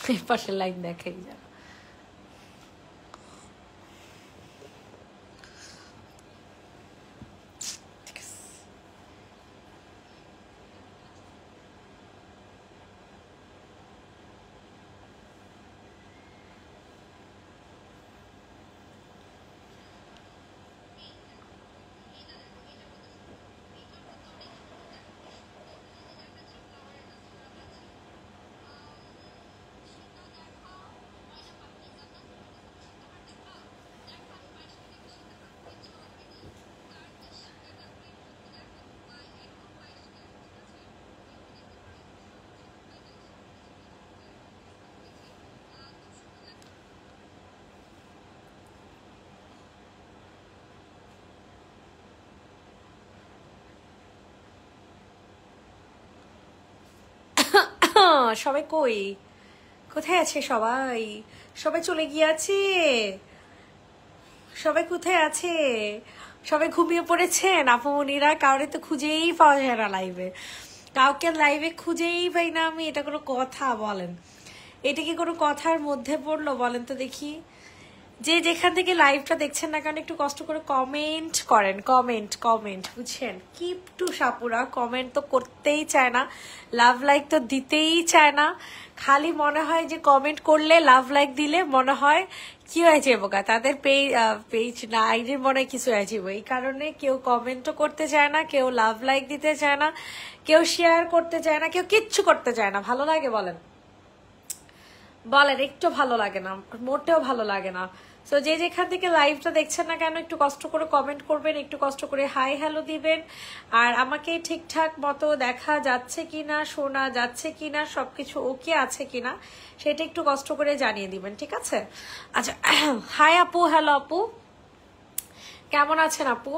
এই পাশের লাইন দেখাই যা। সবাই কই, কোথায় আছে সবাই? সবাই চলে গিয়েছে, সবাই কোথায় আছে? সবাই ঘুমিয়ে পড়েছেন আপুমনিরা? কাউরে তো খুঁজেই পাওয়া যায় না লাইভে, কাউকে লাইভে খুঁজেই পাই না আমি। এটা কোনো কথা বলেন? এটা কি কোনো কথার মধ্যে পড়লো বলেন তো দেখি? যে যেখান থেকে লাইভটা দেখছেন না কেন একটু কষ্ট করে কমেন্ট করেন, কমেন্ট কমেন্ট, বুঝছেন? কিপ টু সাপুরা, কমেন্ট তো করতেই চায় না, লাভ লাইক তো দিতেই চায় না। খালি মনে হয় যে কমেন্ট করলে, লাভ লাইক দিলে মনে হয় কি হয়েছে বোকা, তাদের পেজ না আইডির মনে হয় কিছু হয়েছে। এই কারণে কেউ কমেন্টও করতে চায় না, কেউ লাভ লাইক দিতে চায় না, কেউ শেয়ার করতে চায় না, কেউ কিচ্ছু করতে চায় না। ভালো লাগে বলেন? বলেন একটু ভালো লাগে না, মোটেও ভালো লাগে না। সো যে যেখান থেকে লাইভটা দেখছেন না কেন একটু কষ্ট করে কমেন্ট করবেন, একটু কষ্ট করে হাই হ্যালো দিবেন। আর আমাকে ঠিকঠাক মতো দেখা যাচ্ছে কিনা, শোনা যাচ্ছে কিনা, সবকিছু ওকে আছে কিনা সেটা একটু কষ্ট করে জানিয়ে দিবেন, ঠিক আছে? আচ্ছা, হাই আপু, হ্যালো আপু, কেমন আছেন আপু?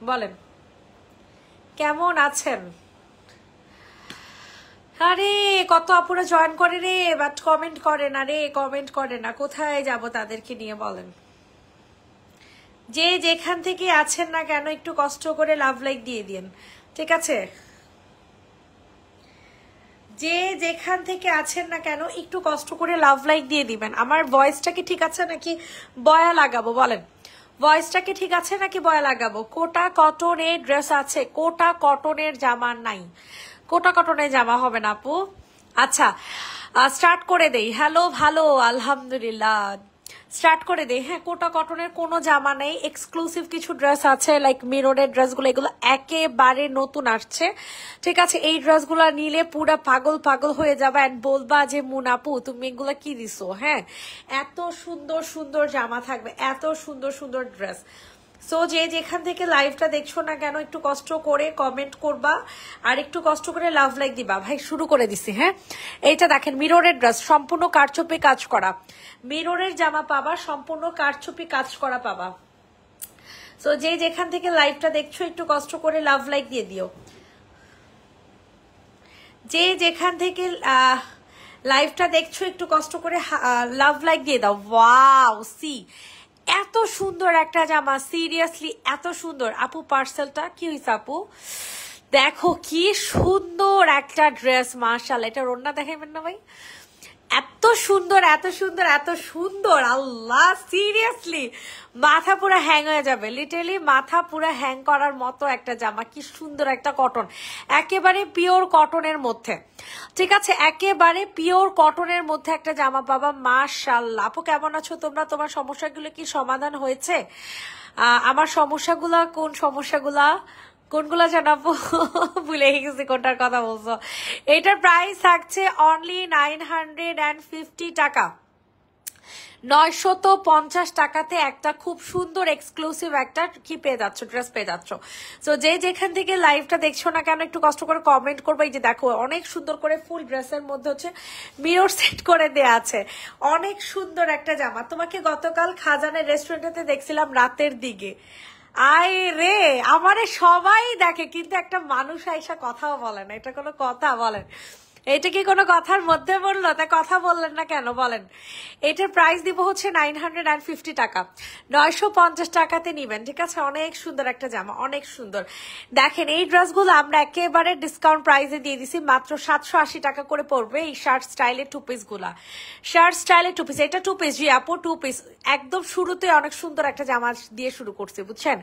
বলেন কেমন আছেন? আরে কত আপুরা জয়েন করে রে, বাট কমেন্ট করে না রে, কমেন্ট করে না। কোথায় যাব তাদেরকে নিয়ে বলেন? যে যেখান থেকে আছেন না কেন একটু কষ্ট করে লাভ লাইক দিয়ে দিন, ঠিক আছে? যে যেখান থেকে আছেন না কেন একটু কষ্ট করে লাভ লাইক দিয়ে দিবেন। আমার ভয়েসটা কি ঠিক আছে নাকি বয়া লাগাবো বলেন? ভয়েসটা কি ঠিক আছে নাকি বয়া লাগাবো? কোটা কটনের ড্রেস আছে, কোটা কটনের জামা নাই। কোটা কটনের জামা হবে না আপু। আচ্ছা, স্টার্ট করে দেই। হ্যালো, ভালো আলহামদুলিল্লাহ, স্টার্ট করে দেই। হ্যাঁ, কোটা কটনের কোনো জামা নেই, এক্সক্লুসিভ কিছু ড্রেস আছে, লাইক মিররের ড্রেসগুলো, এগুলো একেবারে নতুন আসছে, ঠিক আছে? এই ড্রেসগুলো নিলে পুরা পাগল পাগল হয়ে যাবে, এন্ড বলবা যে মুনাপু তুমি এগুলা কি দিছো। হ্যাঁ, এত সুন্দর সুন্দর জামা থাকবে, এত সুন্দর সুন্দর ড্রেস। সো যে যেখান থেকে লাইভটা দেখছো না কেন একটু কষ্ট করে কমেন্ট করবা, আর একটু কষ্ট করে লাভ লাইক দিবা। ভাই শুরু করে দিছি। হ্যাঁ, এইটা দেখেন, মিররের ড্রেস, সম্পূর্ণ কারচুপি কাজ করা, মিররের জামা পাবা, সম্পূর্ণ কারচুপি কাজ করা পাবা। সো যে যেখান থেকে লাইভটা দেখছো একটু কষ্ট করে লাভ লাইক দিয়ে দিও। যে যেখান থেকে লাইভটা দেখছো একটু কষ্ট করে লাভ লাইক দিয়ে দাও। ওয়াও, সি এত সুন্দর একটা জামা, সিরিয়াসলি এত সুন্দর। আপু পার্সেলটা কি হয়েছে আপু? দেখো কি সুন্দর একটা ড্রেস, মাশাআল্লাহ। এটা ওড়না দেখাইবেন না ভাই? এত সুন্দর, এত সুন্দর, এত সুন্দর, আল্লাহ সিরিয়াসলি মাথা পুরো হ্যাং হয়ে যাবে, লিটারালি মাথা পুরো হ্যাং করার মতো একটা জামা। কি সুন্দর একটা কটন, একেবারে পিওর কটনের মধ্যে, ঠিক আছে? একেবারে পিওর কটনের মধ্যে একটা জামা পাবা, মাশাআল্লাহ। আপু কেমন আছো তোমরা? তোমার সমস্যাগুলো কি সমাধান হয়েছে? আমার সমস্যাগুলা, কোন সমস্যাগুলা, কোনগুলা জানাবো? ভুলে গেছি কোনটার কথা বলছো। এটার প্রাইস থাকছে অনলি 950 টাকা, 950 টাকাতে একটা খুব সুন্দর এক্সক্লুসিভ একটা কি পেয়ে যাচ্ছ, ড্রেস পেয়ে যাচ্ছ। তো যে যেখান থেকে লাইভটা দেখছো না কেন একটু কষ্ট করে কমেন্ট করবে। এই যে দেখো অনেক সুন্দর করে ফুল ড্রেসের মধ্যে হচ্ছে মিরর সেট করে দেয়া আছে, অনেক সুন্দর একটা জামা। তোমাকে গতকাল খাজানের রেস্টুরেন্টে দেখছিলাম রাতের দিকে। আয় রে, আমারে সবাই দেখে কিন্তু একটা মানুষ আইসা কথাও বলে না, এটা কোনো কথা বলেন? এটা কি কোনো কথার মধ্যে বললো? তা কথা বললেন না কেন বলেন? এটার প্রাইস দিব হচ্ছে 950 টাকা, 950 টাকাতে নিবেন, ঠিক আছে? অনেক সুন্দর একটা জামা, অনেক সুন্দর। দেখেন এই ড্রেসগুলো আমরা একেবারে ডিসকাউন্ট প্রাইসে দিয়ে দিছি, মাত্র 780 টাকা করে পড়বে এই শার্ট স্টাইলের টু পিস গুলা। শার্ট স্টাইলের টু পিস, এটা টু পিস জি আপু, টু পিস। একদম শুরুতে অনেক সুন্দর একটা জামা দিয়ে শুরু করছি, বুঝছেন?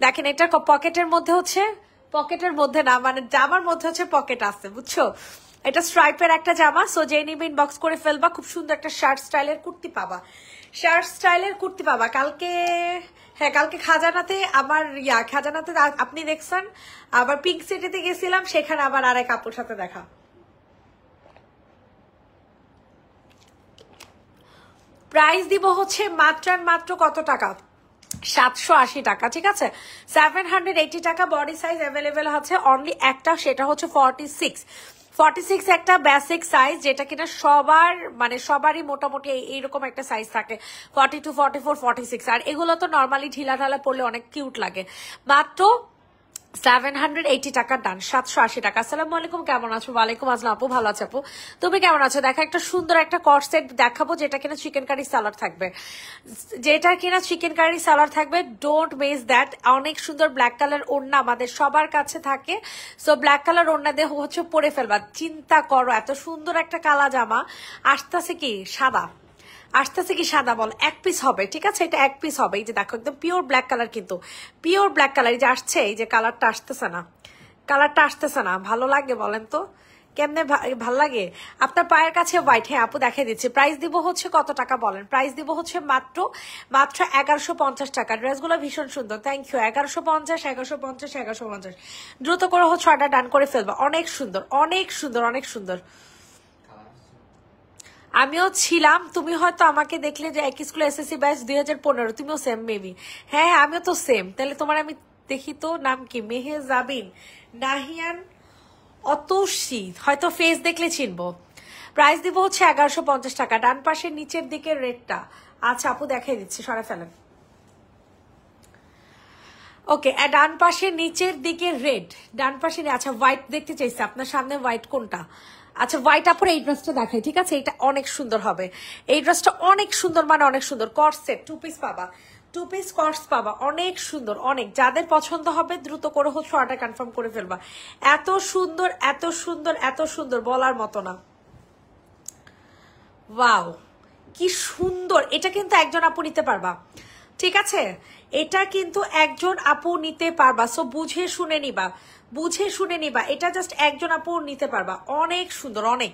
দেখেন এটার পকেটের মধ্যে হচ্ছে, পকেটের মধ্যে না মানে জামার মধ্যে হচ্ছে পকেট আছে, বুঝছো? এটা স্ট্রাইপের একটা জামা, সো যে নিবে ইনবক্স করে ফেলবা। খুব সুন্দর একটা শার্ট স্টাইলের কুর্তি পাবা, শার্ট স্টাইলের কুর্তি পাবা। কালকে, হ্যাঁ কালকে খাজানাতে আমার খাজানাতে আপনি দেখছেন, আবার পিঙ্ক সিটিতে গেছিলাম, সেখানে আবার আরেক আপুর সাথে দেখা। প্রাইস দিব হচ্ছে মাত্র মাত্র কত টাকা? 780 টাকা, ঠিক আছে? 780 টাকা। বডি সাইজ অ্যাভেলেবেল আছে অনলি একটা, সেটা হচ্ছে 46 একটা বেসিক সাইজ, যেটা কিনা সবার মানে সবারই মোটামুটি এইরকম একটা সাইজ থাকে, 42, 44, 46। আর এগুলো তো নর্মালি ঢিলা ঢালা পড়লে অনেক কিউট লাগে। মাত্র 780 টাকার ডান, 780 টাকা। আসসালামু আলাইকুম, কেমন আছো? ওয়ালাইকুম আসসালাম আপু, ভালো আছে আপু, তুমি কেমন আছো? দেখা একটা সুন্দর একটা কট সেট দেখাবো, যেটা কিনা চিকেন কারি সালাড থাকবে, যেটা কিনা চিকেন কারি সালাড থাকবে। Don't miss that. অনেক সুন্দর ব্ল্যাক কালার ওড়না আমাদের সবার কাছে থাকে, সো ব্ল্যাক কালার ওড়না দিয়ে হচ্ছে পরে ফেলবা। চিন্তা করো এত সুন্দর একটা কালা জামা আসতেছে কি সাদা, আসতেছে কি সাদা, বল এক পিস হবে, ঠিক আছে? এটা এক পিস হবে। এই যে দেখো একদম পিওর ব্ল্যাক কালার, কিন্তু পিওর ব্ল্যাক কালার। এই যে আসছে, এই যে কালারটা আসতেছে না, কালারটা আসতেছে না, ভালো লাগে বলেন তো? কেমনে ভাল লাগে? আপনার পায়ের কাছে হোয়াইট, হ্যাঁ আপু দেখে দিচ্ছি। প্রাইস দিব হচ্ছে কত টাকা বলেন? প্রাইস দিব হচ্ছে মাত্র মাত্র 1150 টাকা। ড্রেসগুলো ভীষণ সুন্দর, থ্যাংক ইউ। 1150, 1150, 1150। দ্রুত করে হচ্ছে অর্ডার ডান করে ফেলবা। অনেক সুন্দর, অনেক সুন্দর, অনেক সুন্দর। আমিও ছিলাম, তুমি হয়তো আমাকে দেখলে যে এক স্কুলে এসএসসি ব্যাচ 2015, তুমিও সেম মেবি। হ্যাঁ আমিও তো সেম। তাহলে তোমার আমি দেখি তো, নাম কি? মেহেজাবিন, নাহিয়ান, অতসী, হয়তো ফেস দেখলে চিনবো। প্রাইস দিব হচ্ছে 1150 টাকা। ডান পাশের নিচের দিকের রেটটা, আচ্ছা আপু দেখাই দিচ্ছি, সরা ফেলেন। ওকে, ডান পাশে নিচের দিকে রেড, ডান পাশে, আচ্ছা হোয়াইট দেখতে চাইছে আপনার সামনে, হোয়াইট কোনটা? আচ্ছা হোয়াইট আপুর এই ড্রেসটা দেখাই, ঠিক আছে? এটা অনেক সুন্দর হবে, এই ড্রেসটা অনেক সুন্দর, মানে অনেক সুন্দর। কর্সেট টু পিস পাবা, টু পিস কর্স পাবা, অনেক সুন্দর, অনেক। যাদের পছন্দ হবে দ্রুত করে হচ্ছে অর্ডার কনফার্ম করে ফেলবা। এত সুন্দর, এত সুন্দর, এত সুন্দর, বলার মতো না। ওয়াও কি সুন্দর! এটা কিন্তু একজন আপু নিতে পারবা, ঠিক আছে? এটা কিন্তু একজন আপু নিতে পারবা, সো বুঝে শুনে নিবা, বুঝে শুনে নিবা। এটা জাস্ট একজন আপু নিতে পারবা। অনেক সুন্দর, অনেক।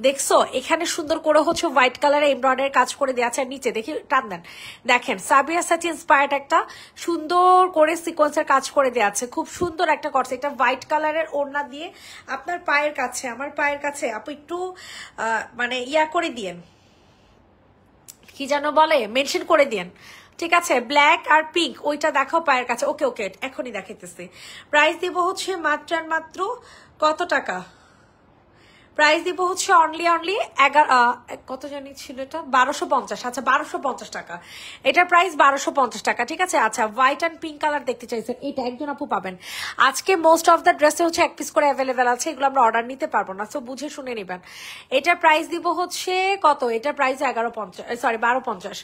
দেখছো এখানে সুন্দর করে হচ্ছে হোয়াইট কালারে এমব্রয়ডারি কাজ করে দেওয়া আছে, নিচে দেখি টান দেন, দেখেন সাবিয়া সাচি ইন্সপায়ার্ড একটা সুন্দর করে সিকোয়েন্সের কাজ করে দেওয়া আছে, খুব সুন্দর একটা করছে। এটা হোয়াইট কালারের ওড়না দিয়ে আপনার পায়ের কাছে, আমার পায়ের কাছে আপু একটু মানে ইয়া করে দিয়েন, কি যেন বলে, মেনশন করে দিয়েন, ঠিক আছে? ব্ল্যাক আর পিঙ্ক ওইটা দেখাও পায়ের কাছে। ওকে ওকে, এখনই দেখাইতেছি। প্রাইস দিব হচ্ছে মাত্র আর মাত্র কত টাকা? প্রাইস দিব হচ্ছে অনলি 11, কত জানি ছিল এটা, 1250। আচ্ছা 1250 টাকা, এটার প্রাইস 1250 টাকা, ঠিক আছে? আচ্ছা হোয়াইট অ্যান্ড পিঙ্ক কালার দেখতে চাইছেন, এটা একজন আপু পাবেন। আজকে মোস্ট অফ দ্য ড্রেসে হচ্ছে এক পিস করে অ্যাভেলেবেল আছে, এগুলো আমরা অর্ডার নিতে পারবো না, সো বুঝে শুনে নেবেন। এটার প্রাইস দিব হচ্ছে কত? এটার প্রাইস 1150, সরি 1250।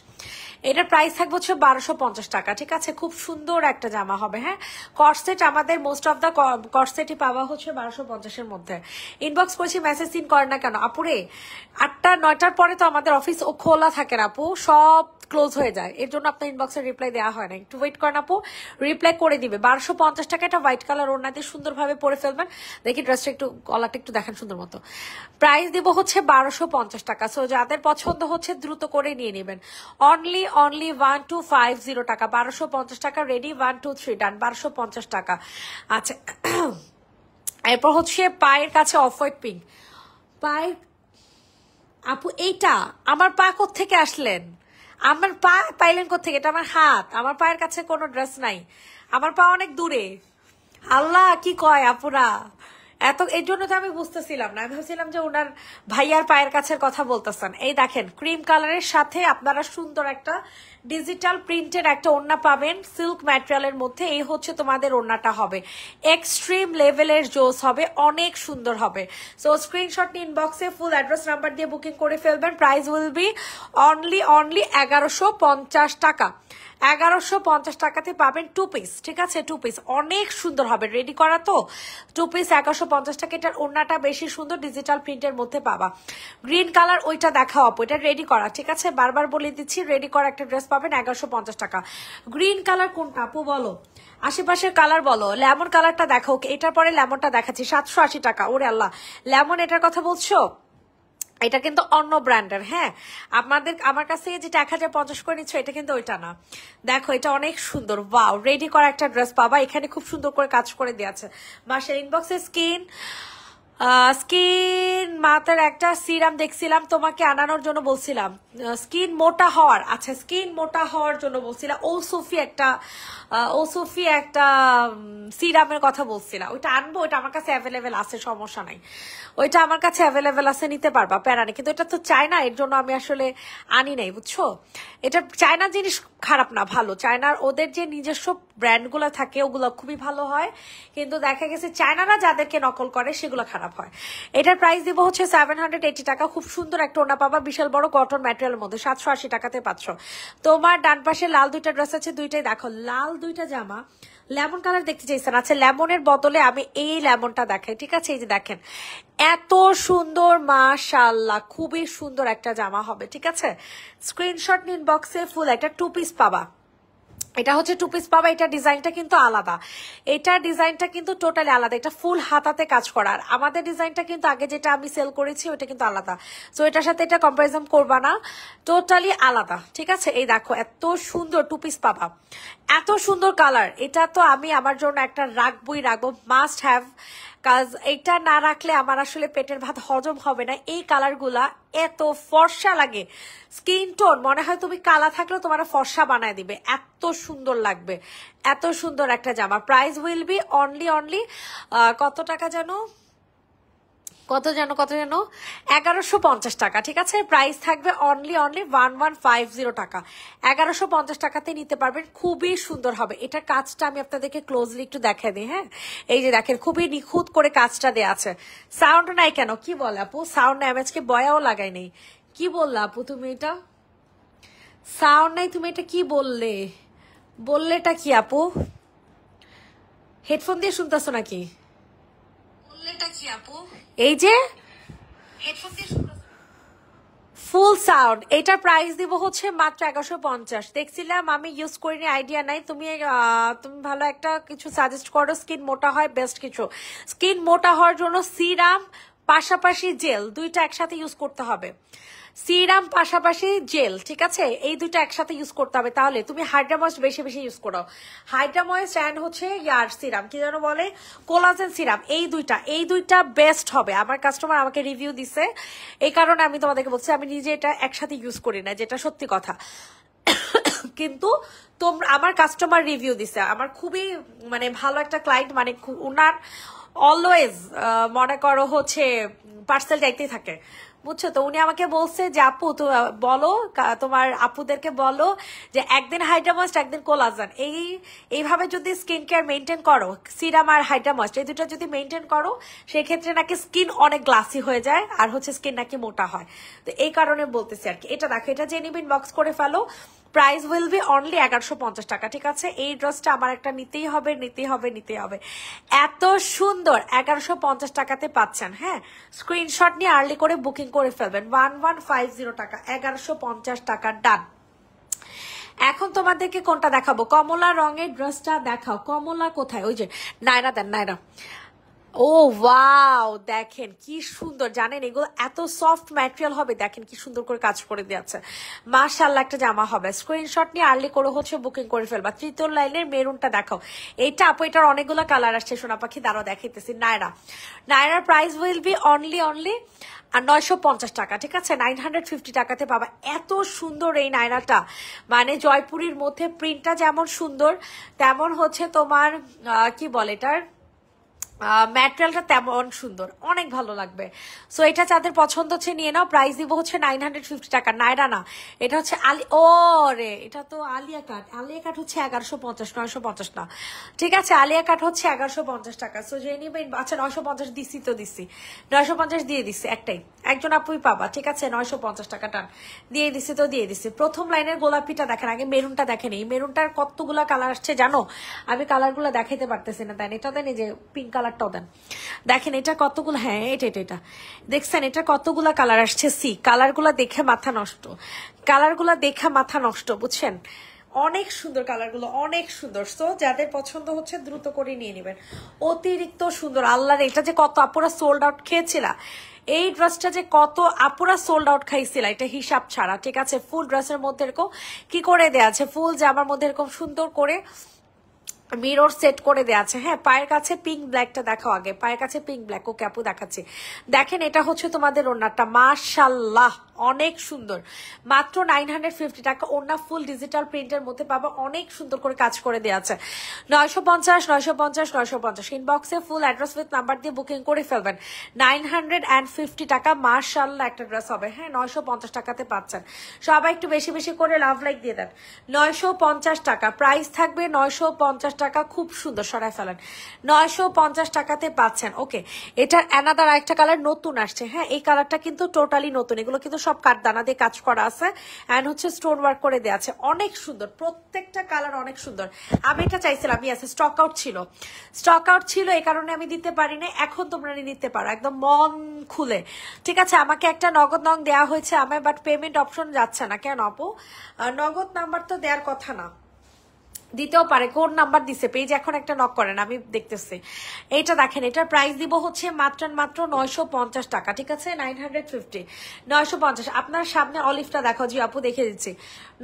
এটার প্রাইস থাকবে হচ্ছে 1250 টাকা, ঠিক আছে? খুব সুন্দর একটা জামা হবে। হ্যাঁ কর্সেট আমাদের মোস্ট অফ দ্য কর্সেটই পাওয়া হচ্ছে 1250-এর মধ্যে। ইনবক্স করেছি, মেসেজ সিন করে না কেন আপুরে? 8টা 9টার পরে তো আমাদের অফিস খোলা থাকে না আপু, সব ক্লোজ হয়ে যায়, এর জন্য আপনার ইনবক্সের রিপ্লাই দেওয়া হয় না। একটু ওয়েট করেন আপু, রিপ্লাই করে দিবে। 1250 টাকা, এটা হোয়াইট কালার ওড়না দিয়ে সুন্দরভাবে পরে ফেলবেন। দেখি ড্রেসটা একটু, গলাটা একটু দেখেন সুন্দর মতো। প্রাইস দিব হচ্ছে 1250 টাকা, সো যাদের পছন্দ হচ্ছে দ্রুত করে নিয়ে নেবেন। অনলি 1250 টাকা, 1250 টাকা রেডি, 1 2 3 ডান, 1250 টাকা। আচ্ছা এরপর হচ্ছে পায়ের কাছে অফ হোয়াইট পিঙ্ক, পায়ের আপু এইটা আমার পা থেকে আসলেন, আমার পা পাইলেন থেকে? এটা আমার হাত, আমার পায়ের কাছে কোনো ড্রেস নাই, আমার পা অনেক দূরে। আল্লাহ কি কয় আপুরা, এত এর জন্য তো আমি বুঝতেছিলাম না, আমি ভাবছিলাম যে ওনার ভাইয়ার পায়ের কাছের কথা বলতেছেন। এই দেখেন ক্রিম কালারের সাথে আপনারা সুন্দর একটা ডিজিটাল প্রিন্টের একটা ওড়না পাবেন সিল্ক ম্যাটেরিয়ালের মধ্যে। এই হচ্ছে তোমাদের ওড়নাটা হবে এক্সট্রিম লেভেলের জোস হবে, অনেক সুন্দর হবে। সো স্ক্রিনশট নিয়ে ইনবক্সে ফুল অ্যাড্রেস নাম্বার দিয়ে বুকিং করে ফেলবেন। প্রাইস উইল বি অনলি 1150 টাকা। 1150 টাকাতে পাবেন 2 পিস, ঠিক আছে? 2 পিস অনেক সুন্দর হবে, রেডি করা তো 2 পিস 1150 টাকা। এটার ওড়নাটা বেশি সুন্দর, ডিজিটাল প্রিন্টের মধ্যে পাবা। গ্রিন কালার ওইটা দেখাও আপু, এটা রেডি করা, ঠিক আছে? বারবার বলে দিচ্ছি, রেডি করা একটা ড্রেস পাবেন 1150 টাকা। গ্রিন কালার কোনটা আপু বলো, আশেপাশের কালার বলো। লেমন কালারটা দেখো, এটার পরে লেমনটা দেখাচ্ছি 780 টাকা। ওরে আল্লাহ, লেমন এটার কথা বলছো? এটা কিন্তু অন্য ব্র্যান্ডের। হ্যাঁ, আমার কাছে যেটা 1050 করে নিচ্ছ এটা কিন্তু ওইটা না। দেখো এটা অনেক সুন্দর, ওয়াও, রেডি করা একটা ড্রেস পাবা। এখানে খুব সুন্দর করে কাজ করে দিয়েছে। মাসের ইনবক্সে স্কিন মাথার একটা সিরাম দেখছিলাম, তোমাকে আনানোর জন্য বলছিলাম। স্কিন মোটা হওয়ার, আচ্ছা স্কিন মোটা হওয়ার জন্য বলছিলাম। ও সোফি একটা সিরামের কথা বলছিলাম, ওইটা আনবো। ওইটা আমার কাছে অ্যাভেলেবেল আছে, সমস্যা নাই। ওইটা আমার কাছে অ্যাভেলেবেল আছে, নিতে পারবা, প্যারা নেই। কিন্তু এটা তো চায়না, এর জন্য আমি আসলে আনি নাই, বুঝছো? এটা চায়না জিনিস খারাপ না, ভালো। চায়নার ওদের যে নিজস্ব ব্র্যান্ডগুলো থাকে ওগুলো খুবই ভালো হয়, কিন্তু দেখা গেছে চায়নারা যাদেরকে নকল করে সেগুলো খারাপ হয়। এটার প্রাইস দিব হচ্ছে 780 টাকা। খুব সুন্দর একটা ওড়না পাবা, বিশাল বড় কটন ম্যাটেরিয়ালের মধ্যে, 780 টাকাতে পাচ্ছ। তোমার ডান পাশে লাল দুইটা ড্রেস আছে, দুইটাই দেখো, লাল দুইটা জামা। লেমন কালার দেখতে চাইছেন? আচ্ছা লেমনের বদলে আমি এই লেমনটা দেখাই, ঠিক আছে? এই যে দেখেন এত সুন্দর, মাশাআল্লাহ, খুবই সুন্দর একটা জামা হবে, ঠিক আছে? স্ক্রিনশট নিন, বক্সে ফুল একটা 2 পিস পাবা। এটা হচ্ছে 2 পিস পাবা। এটা ডিজাইনটা কিন্তু আলাদা, এটা ডিজাইনটা কিন্তু টোটালি আলাদা। এটা ফুল হাতাতে কাজ করা। আর আমাদের ডিজাইনটা কিন্তু আগে যেটা আমি সেল করেছি ওটা কিন্তু আলাদা। সো এটার সাথে এটা কম্পারিজন করবা না, টোটালি আলাদা, ঠিক আছে? এই দেখো এত সুন্দর 2 পিস পাবা, এত সুন্দর কালার। এটা তো আমি আমার জন্য একটা রাখবো, মাস্ট হ্যাভ। কাজ এটা না রাখলে আমার আসলে পেটের ভাত হজম হবে না। এই কালারগুলা এত ফর্সা লাগে, স্কিন টোন মনে হয় তুমি কালা থাকলেও তোমার ফর্সা বানায় দিবে, এত সুন্দর লাগবে। এত সুন্দর একটা জামা। প্রাইস উইল বি অনলি কত টাকা জানো, কত যেন 1150 টাকা, ঠিক আছে? প্রাইস থাকবে অনলি 1150 টাকা। 1150 টাকাতে নিতে পারবেন, খুবই সুন্দর হবে। এটা কাজটা আমি আপনাদেরকে ক্লোজলি একটু দেখাই দিই। হ্যাঁ, এই যে দেখেন খুবই নিখুঁত করে কাজটা দেওয়া আছে। সাউন্ড নাই কেন, কি বলে আপু? সাউন্ড নাই, আমি আজকে বয়াও লাগাই নেই। কি বললা আপু তুমি? এটা সাউন্ড নাই, তুমি এটা কি বললেটা কি আপু? হেডফোন দিয়ে শুনতেছো নাকি? এই যে ফুল সাউন্ড। এটার প্রাইস দিব হচ্ছে মাত্র 1150। দেখছিলাম, আমি ইউজ করিনি, আইডিয়া নাই। তুমি ভালো একটা কিছু সাজেস্ট করো, স্কিন মোটা হয় বেস্ট কিছু। স্কিন মোটা হওয়ার জন্য সিরাম পাশাপাশি জেল দুইটা একসাথে ইউজ করতে হবে। সিরাম পাশাপাশি জেল, ঠিক আছে? এই দুইটা একসাথে ইউজ করতে হবে। তাহলে তুমি হাইড্রা ময়েস্ট বেশি ইউজ করো। হাইড্রা ময়েস্ট অ্যান্ড হচ্ছে ইয়ার সিরাম, কি যেন বলে, কোলাজেন সিরাম। এই দুইটা বেস্ট হবে। আমার কাস্টমার আমাকে রিভিউ দিছে, এই কারণে আমি তোমাদেরকে বলছি। আমি নিজে এটা একসাথে ইউজ করি না, যেটা সত্যি কথা। কিন্তু তোমরা, আমার কাস্টমার রিভিউ দিছে, আমার খুবই মানে ভালো একটা ক্লায়েন্ট, মানে উনার অলওয়েজ মনে করো হচ্ছে পার্সেল যাইতেই থাকে, বুঝছো? তো উনি আমাকে বলছে যে আপু তো বলো, তোমার আপুদেরকে বলো যে একদিন হাইড্রা ময়েস্ট একদিন কোলাজেন, এইভাবে যদি স্কিন কেয়ার মেনটেন করো, সিরাম আর হাইড্রা ময়েস্ট এই দুটো যদি মেনটেন করো, সেক্ষেত্রে নাকি স্কিন অনেক গ্লাসি হয়ে যায়, আর হচ্ছে স্কিন নাকি মোটা হয়। তো এই কারণে বলতেছি আর কি। এটা দেখো, এটা যে নিবেন বক্স করে ফেলো। প্রাইস উইল বি অনলি 1150 টাকা, ঠিক আছে? এই ড্রেসটা আমার একটা নিতেই হবে। এত সুন্দর 1150 টাকাতে পাচ্ছেন। হ্যাঁ, স্ক্রিনশট নিয়ে আর্লি করে বুকিং করে ফেলবেন। 1150 টাকা, 1150 টাকা, ডান। এখন তোমাদেরকে কোনটা দেখাবো? কমলা রঙের ড্রেসটা দেখাও। কমলা কোথায়? ওই যে নায়রা দেন, নায়রা। ও ওয়াও, দেখেন কি সুন্দর। জানেন এগুলো এত সফট ম্যাটেরিয়াল হবে, দেখেন কি সুন্দর করে কাজ করে দিয়েছে। মাশাআল্লাহ একটা জামা হবে। স্ক্রিনশট নিয়ে আর্লি করে হচ্ছে বুকিং করে ফেলবা। তৃতীয় লাইনের মেরুনটা দেখাও। এইটা আপু, এটার অনেকগুলো কালার আসছে, সোনা পাখি দাঁড়াও দেখাইতেছি। নায়রার প্রাইস উইল বি অনলি আর 950 টাকা, ঠিক আছে? 950 টাকাতে পাবা। এত সুন্দর এই নায়রাটা, মানে জয়পুরীর মধ্যে প্রিন্টটা যেমন সুন্দর, তেমন হচ্ছে তোমার কি বলে এটার ম্যাটেরিয়ালটা তেমন সুন্দর, অনেক ভালো লাগবে। সো এটা যাদের পছন্দ হচ্ছে নিয়ে নাও। প্রাইস দিব হচ্ছে 950 টাকা। নাইরা না, এটা হচ্ছে আলি, ও রে এটা তো আলিয়া কাট। আলিয়া কাট হচ্ছে 1150, 950 না, ঠিক আছে। আলিয়া কাট হচ্ছে 1150 টাকা। সো যে নিবেন, আচ্ছা 950 দিছি তো দিছি, 950 দিয়ে দিছি, একটাই একজন আপুই পাবা, ঠিক আছে। 950 টাকা টান দিয়ে দিছি তো দিয়ে দিছি। প্রথম লাইনের গোলাপিটা দেখেন, আগে মেরুনটা দেখেন। এই মেরুনটার কতগুলা কালার আসছে জানো, আমি কালারগুলো দেখাইতে পারতেছি না। দেন এটা দেন, এই যে পিঙ্ক কালারটাও দেন, দেখেন এটা কতগুলো, হ্যাঁ এটা এটা এটা দেখছেন, এটা কতগুলা কালার আসছে। সি কালারগুলা দেখে মাথা নষ্ট, কালারগুলা দেখে মাথা নষ্ট, বুঝছেন। অনেক সুন্দর কালারগুলো, অনেক সুন্দর। সো যাদের পছন্দ হচ্ছে দ্রুত করে নিয়ে নেবেন, অতিরিক্ত সুন্দর। আল্লাহর, এটা যে কত আপুরা সোল্ড আউট খেয়েছিলা, এই ড্রেসটা যে কত আপুরা সোল্ড আউট খাইছিল, এটা হিসাব ছাড়া, ঠিক আছে। ফুল ড্রেসের মধ্যে এরকম কি করে দেয়া আছে, ফুল জামার মধ্যে এরকম সুন্দর করে মিরর সেট করে দেওয়া আছে। হ্যাঁ, পায়ের কাছে পিঙ্ক ব্ল্যাকটা দেখাও আগে, পায়ের কাছে পিঙ্ক ব্ল্যাক, ও ক্যাপু দেখাচ্ছে। দেখেন এটা হচ্ছে তোমাদের ওড়নাটা, মাশাল্লাহ অনেক সুন্দর, মাত্র 950 টাকা। ওড়না ফুল ডিজিটাল প্রিন্টের মধ্যে পাবা, অনেক সুন্দর করে কাজ করে দেওয়া আছে। 950 950 950 ইনবক্সে ফুল অ্যাড্রেস উইথ নাম্বার দিয়ে বুকিং করে ফেলবেন। 950 টাকা, মাশাল্লাহ একটা ড্রেস হবে। হ্যাঁ, 950 টাকাতে পাচ্ছেন। সবাই একটু বেশি বেশি করে লাভ লাইক দিয়ে দেন। 950 টাকা প্রাইস থাকবে, 950 টাকা, খুব সুন্দর, সরাই ফেলেন। 950 টাকাতে পাচ্ছেন। ওকে, এটার অ্যানাদার আরেকটা কালার নতুন আসছে। হ্যাঁ, এই কালারটা কিন্তু টোটালি নতুন, এগুলো কিন্তু সব কাঠদানা দিয়ে কাজ করা আছে, এন্ড হচ্ছে স্টোন ওয়ার্ক করে দেওয়া আছে, অনেক সুন্দর, প্রত্যেকটা কালার অনেক সুন্দর। আমি এটা চাইছিলাম, আছে স্টক আউট ছিল, স্টক আউট ছিল, এই কারণে আমি দিতে পারিনি। এখন তোমরা নিতে পারো একদম মন খুলে, ঠিক আছে। আমাকে একটা নগদ নং দেওয়া হয়েছে আমার, বাট পেমেন্ট অপশন যাচ্ছে না কেন আপু? নগদ নাম্বার তো দেওয়ার কথা না, দিতেও পারে, কোন নাম্বার দিছে পেজ, এখন একটা নক করেন, আমি দেখতেছি। এইটা দেখেন, এটার প্রাইস দিব হচ্ছে মাত্র 950 টাকা, ঠিক আছে। 950 950। আপনার সামনে অলিভটা দেখো, জি আপু দেখে দিচ্ছি,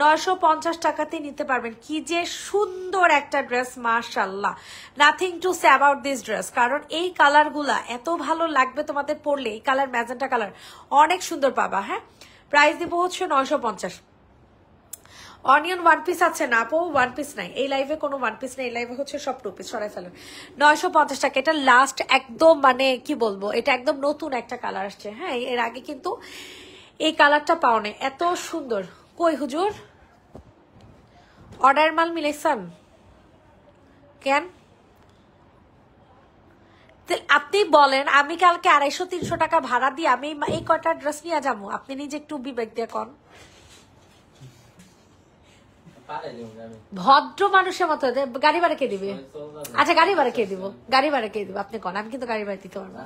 950 টাকাতে নিতে পারবেন। কি যে সুন্দর একটা ড্রেস, মাশাল্লাহ, nothing to say about this dress. কারণ এই কালারগুলা এত ভালো লাগবে তোমাদের পরলে, এই কালার ম্যাজেন্টা কালার অনেক সুন্দর পাবা। হ্যাঁ, প্রাইস দিব হচ্ছে 950। অনিয়ন ওয়ান পিস আছে না আপু? ওয়ান পিস নাই এই লাইভে, কোনো ওয়ান পিস নাই এই লাইভে, হচ্ছে সব টু পিস, সরাই ফেলেন। 950 টাকা, এটা লাস্ট একদম, মানে কি বলবো, এটা একদম নতুন একটা কালার আসছে। হ্যাঁ, এর আগে কিন্তু এই কালারটা পাও না, এত সুন্দর। কই হুজুর, অর্ডার মাল মিলেছেন কেন? আপনি বলেন, আমি কালকে 250-300 টাকা ভাড়া দিয়ে আমি এই কয়টা ড্রেস নিয়ে যাবো? আপনি নিজে একটু বিবেক দিয়ে কন। ভদ্র মানুষের মতো গাড়ি ভাড়া কে দিবে? আচ্ছা গাড়ি ভাড়া কে দিব, গাড়ি ভাড়া কে দিব আপনি কন। আমি কিন্তু গাড়ি ভাড়া দিতে পারবো না,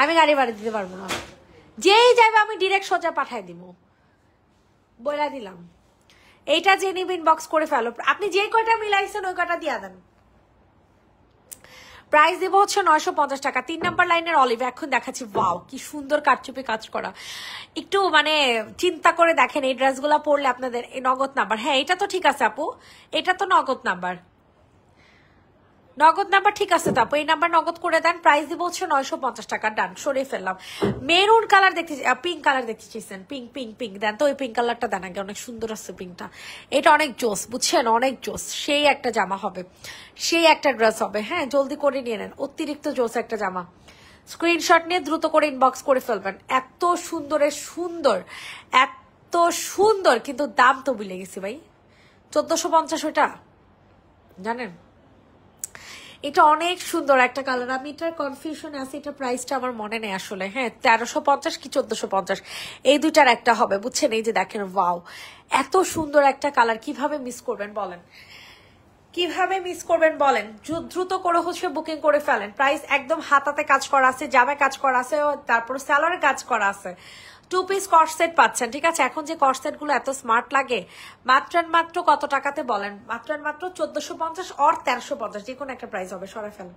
আমি গাড়ি ভাড়া দিতে পারবো না। যেই যাবে আমি ডিরেক্ট সোজা পাঠাই দিব, বলে দিলাম। এইটা যে নিব ইনবক্স করে ফেলো, আপনি যে কয়টা মিলাইছেন ওই কয়টা দিয়া দেন। প্রাইস দেবো হচ্ছে 950 টাকা। 3 নাম্বার লাইনের অলিভ এখন দেখাচ্ছি। ওয়াও, কি সুন্দর কারচুপি কাজ করা। একটু মানে চিন্তা করে দেখেন, এই ড্রেসগুলো পরলে আপনাদের এই নগদ নাম্বার। হ্যাঁ, এটা তো ঠিক আছে আপু, এটা তো নগদ নাম্বার, নগদ নাম্বার ঠিক আছে তো আপু, এই নাম্বার নগদ করে দেন। প্রাইস দিব হচ্ছে 950 টাকা, ডান, সরিয়ে ফেললাম। মেরুন কালার দেখতে, পিঙ্ক কালার দেখতে চাইছেন, পিঙ্ক পিঙ্ক পিঙ্ক দেন তো, ওই পিঙ্ক কালারটা দেন আগে, অনেক সুন্দর আছে পিঙ্কটা। এটা অনেক জোস, বুঝছেন, অনেক জোস, সেই একটা জামা হবে, সেই একটা ড্রেস হবে। হ্যাঁ, জলদি করে নিয়ে নেন, অতিরিক্ত জোস একটা জামা। স্ক্রিনশট নিয়ে দ্রুত করে ইনবক্স করে ফেলবেন। এত সুন্দরের সুন্দর, এত সুন্দর, কিন্তু দাম তো ভুলে গেছি ভাই, 1450 ওইটা, জানেন। এটা অনেক সুন্দর একটা কালার, আমি এটার কনফিউশনে আছি, এটা প্রাইসটা আমার মনে নেই আসলে। হ্যাঁ, 1350 কি 1450, এই দুইটার একটা হবে, বুঝছেন। এই যে দেখেন, ওয়াও, এত সুন্দর একটা কালার, কিভাবে মিস করবেন বলেন, কিভাবে মিস করবেন বলেন। দ্রুত করে হচ্ছে বুকিং করে ফেলেন। প্রাইস একদম হাতাতে কাজ করা আছে, জামায় কাজ করা আছে, তারপর স্যালোয়ারে কাজ করা আছে। 2 পিস কর্সেট পাচ্ছেন, ঠিক আছে। এখন যে কর্সেট গুলো এত স্মার্ট লাগে, মাত্র কত টাকাতে বলেন? মাত্র 1450 অর 1350, যে কোনো একটা প্রাইস হবে, সরাই ফেলেন।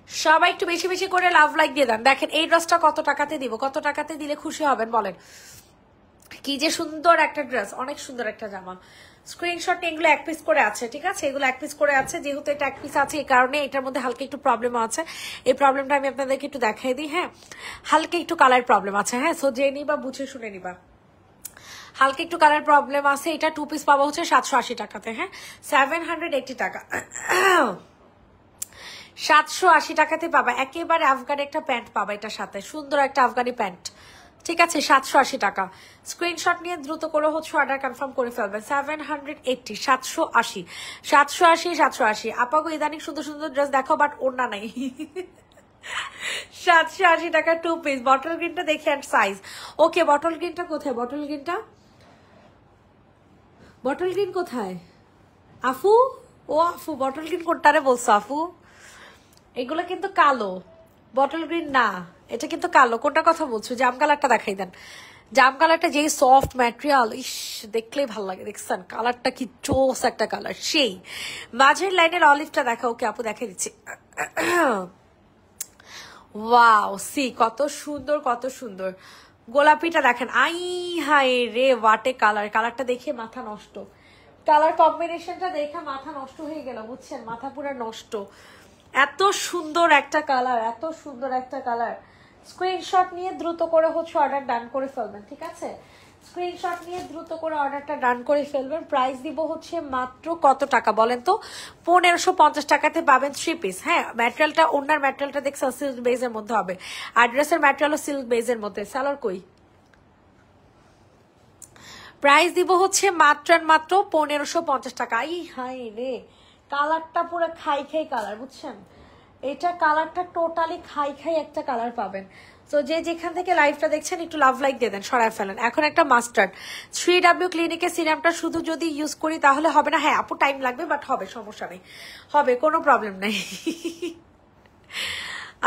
সবাই একটু বেশি বেশি করে লাভ লাইক দিয়ে দেন। দেখেন এই ড্রেসটা কত টাকাতে দিব, কত টাকাতে দিলে খুশি হবেন বলেন। কি যে সুন্দর একটা ড্রেস, অনেক সুন্দর একটা জামা। স্ক্রিনশট এগুলো 1 পিস করে আছে, ঠিক আছে, এগুলো 1 পিস করে আছে। যেহেতু এটা 1 পিস আছে, এই কারণে এটার মধ্যে হালকা একটু প্রবলেম আছে। এই প্রবলেমটা আমি আপনাদেরকে একটু দেখাই দিই। হ্যাঁ, হালকা একটু কালার প্রবলেম আছে। হ্যাঁ, সো যে নিবা বুঝে শুনে নিবা। হালকা একটু কালার প্রবলেম আছে। এটা 2 পিস পাবো হচ্ছে 780 টাকাতে। হ্যাঁ, 780 টাকা 780 টাকাতে পাবা। একেবারে আফগানি একটা প্যান্ট পাবা এটার সাথে, সুন্দর একটা আফগানি প্যান্ট। ঠিক আছে, 780 টাকা। স্ক্রিনশট নিয়ে দ্রুত করে হচ্ছে অর্ডার কনফার্ম করে ফেলবেন। 780, 780, 780, 780। আপাগো ইদানিং সুন্দর সুন্দর ড্রেস দেখো, বাট ওড়না নাই। 780 টাকা 2 পিস। বটল গ্রিনটা দেখি অ্যান্ড সাইজ। ওকে, বটল গ্রিনটা কোথায়? বটল গ্রিনটা, বটল গ্রিন কোথায় আফু? ও আফু, বটল গ্রিন কোনটারে বলছো আফু? এগুলো কিন্তু কালো, বটল গ্রিন না, এটা কিন্তু কালো। কোনটা কথা বলছো? জাম কালারটা দেখাই দেন। জাম কালারটা যেই সফট ম্যাটেরিয়াল, ইস দেখলেই ভালো লাগে। দেখছেন কালারটা কি চোস একটা কালার। সেই মাঝের লাইনের অলিভটা দেখা। ওকে আপু দেখাই দিচ্ছি। ওয়াও, সি কত সুন্দর, কত সুন্দর। গোলাপিটা দেখেন, আই হাই রে ওয়াটে কালার। কালারটা দেখে মাথা নষ্ট, কালার কম্বিনেশনটা দেখে মাথা নষ্ট হয়ে গেল, বুঝছেন? মাথা পুরো নষ্ট। এত সুন্দর একটা কালার, এত সুন্দর একটা কালার। স্ক্রিনশট নিয়ে দ্রুত করে হচ্ছে অর্ডার ডান করে ফেলবেন। ঠিক আছে, স্ক্রিনশট নিয়ে দ্রুত করে অর্ডারটা ডান করে ফেলবেন। প্রাইস দিব হচ্ছে মাত্র কত টাকা বলেন তো? 1550 টাকাতে পাবেন 3 পিস। হ্যাঁ, ম্যাটেরিয়ালটা, ওনার ম্যাটেরিয়ালটা দেখছেন সিল্ক বেজের মধ্যে হবে, আর ড্রেসের ম্যাটেরিয়ালও সিল্ক বেজের মধ্যে। সালোয়ার কই? প্রাইস দিব হচ্ছে মাত্র মাত্র 1550 টাকা। আই হাই রে, কালারটা পুরো খাই খাই কালার, বুঝছেন? এটা কালারটা টোটালি খাই খাই একটা কালার পাবেন। তো যে যেখান থেকে লাইভটা দেখছেন একটু লাভ লাইক দিয়ে দেন, সরায় ফেলেন। এখন একটা মাস্টার্ড 3W ক্লিনিকের সিরামটা শুধু যদি ইউজ করি তাহলে হবে না? হ্যাঁ আপু, টাইম লাগবে, বাট হবে, সমস্যা নেই, হবে, কোনো প্রবলেম নাই।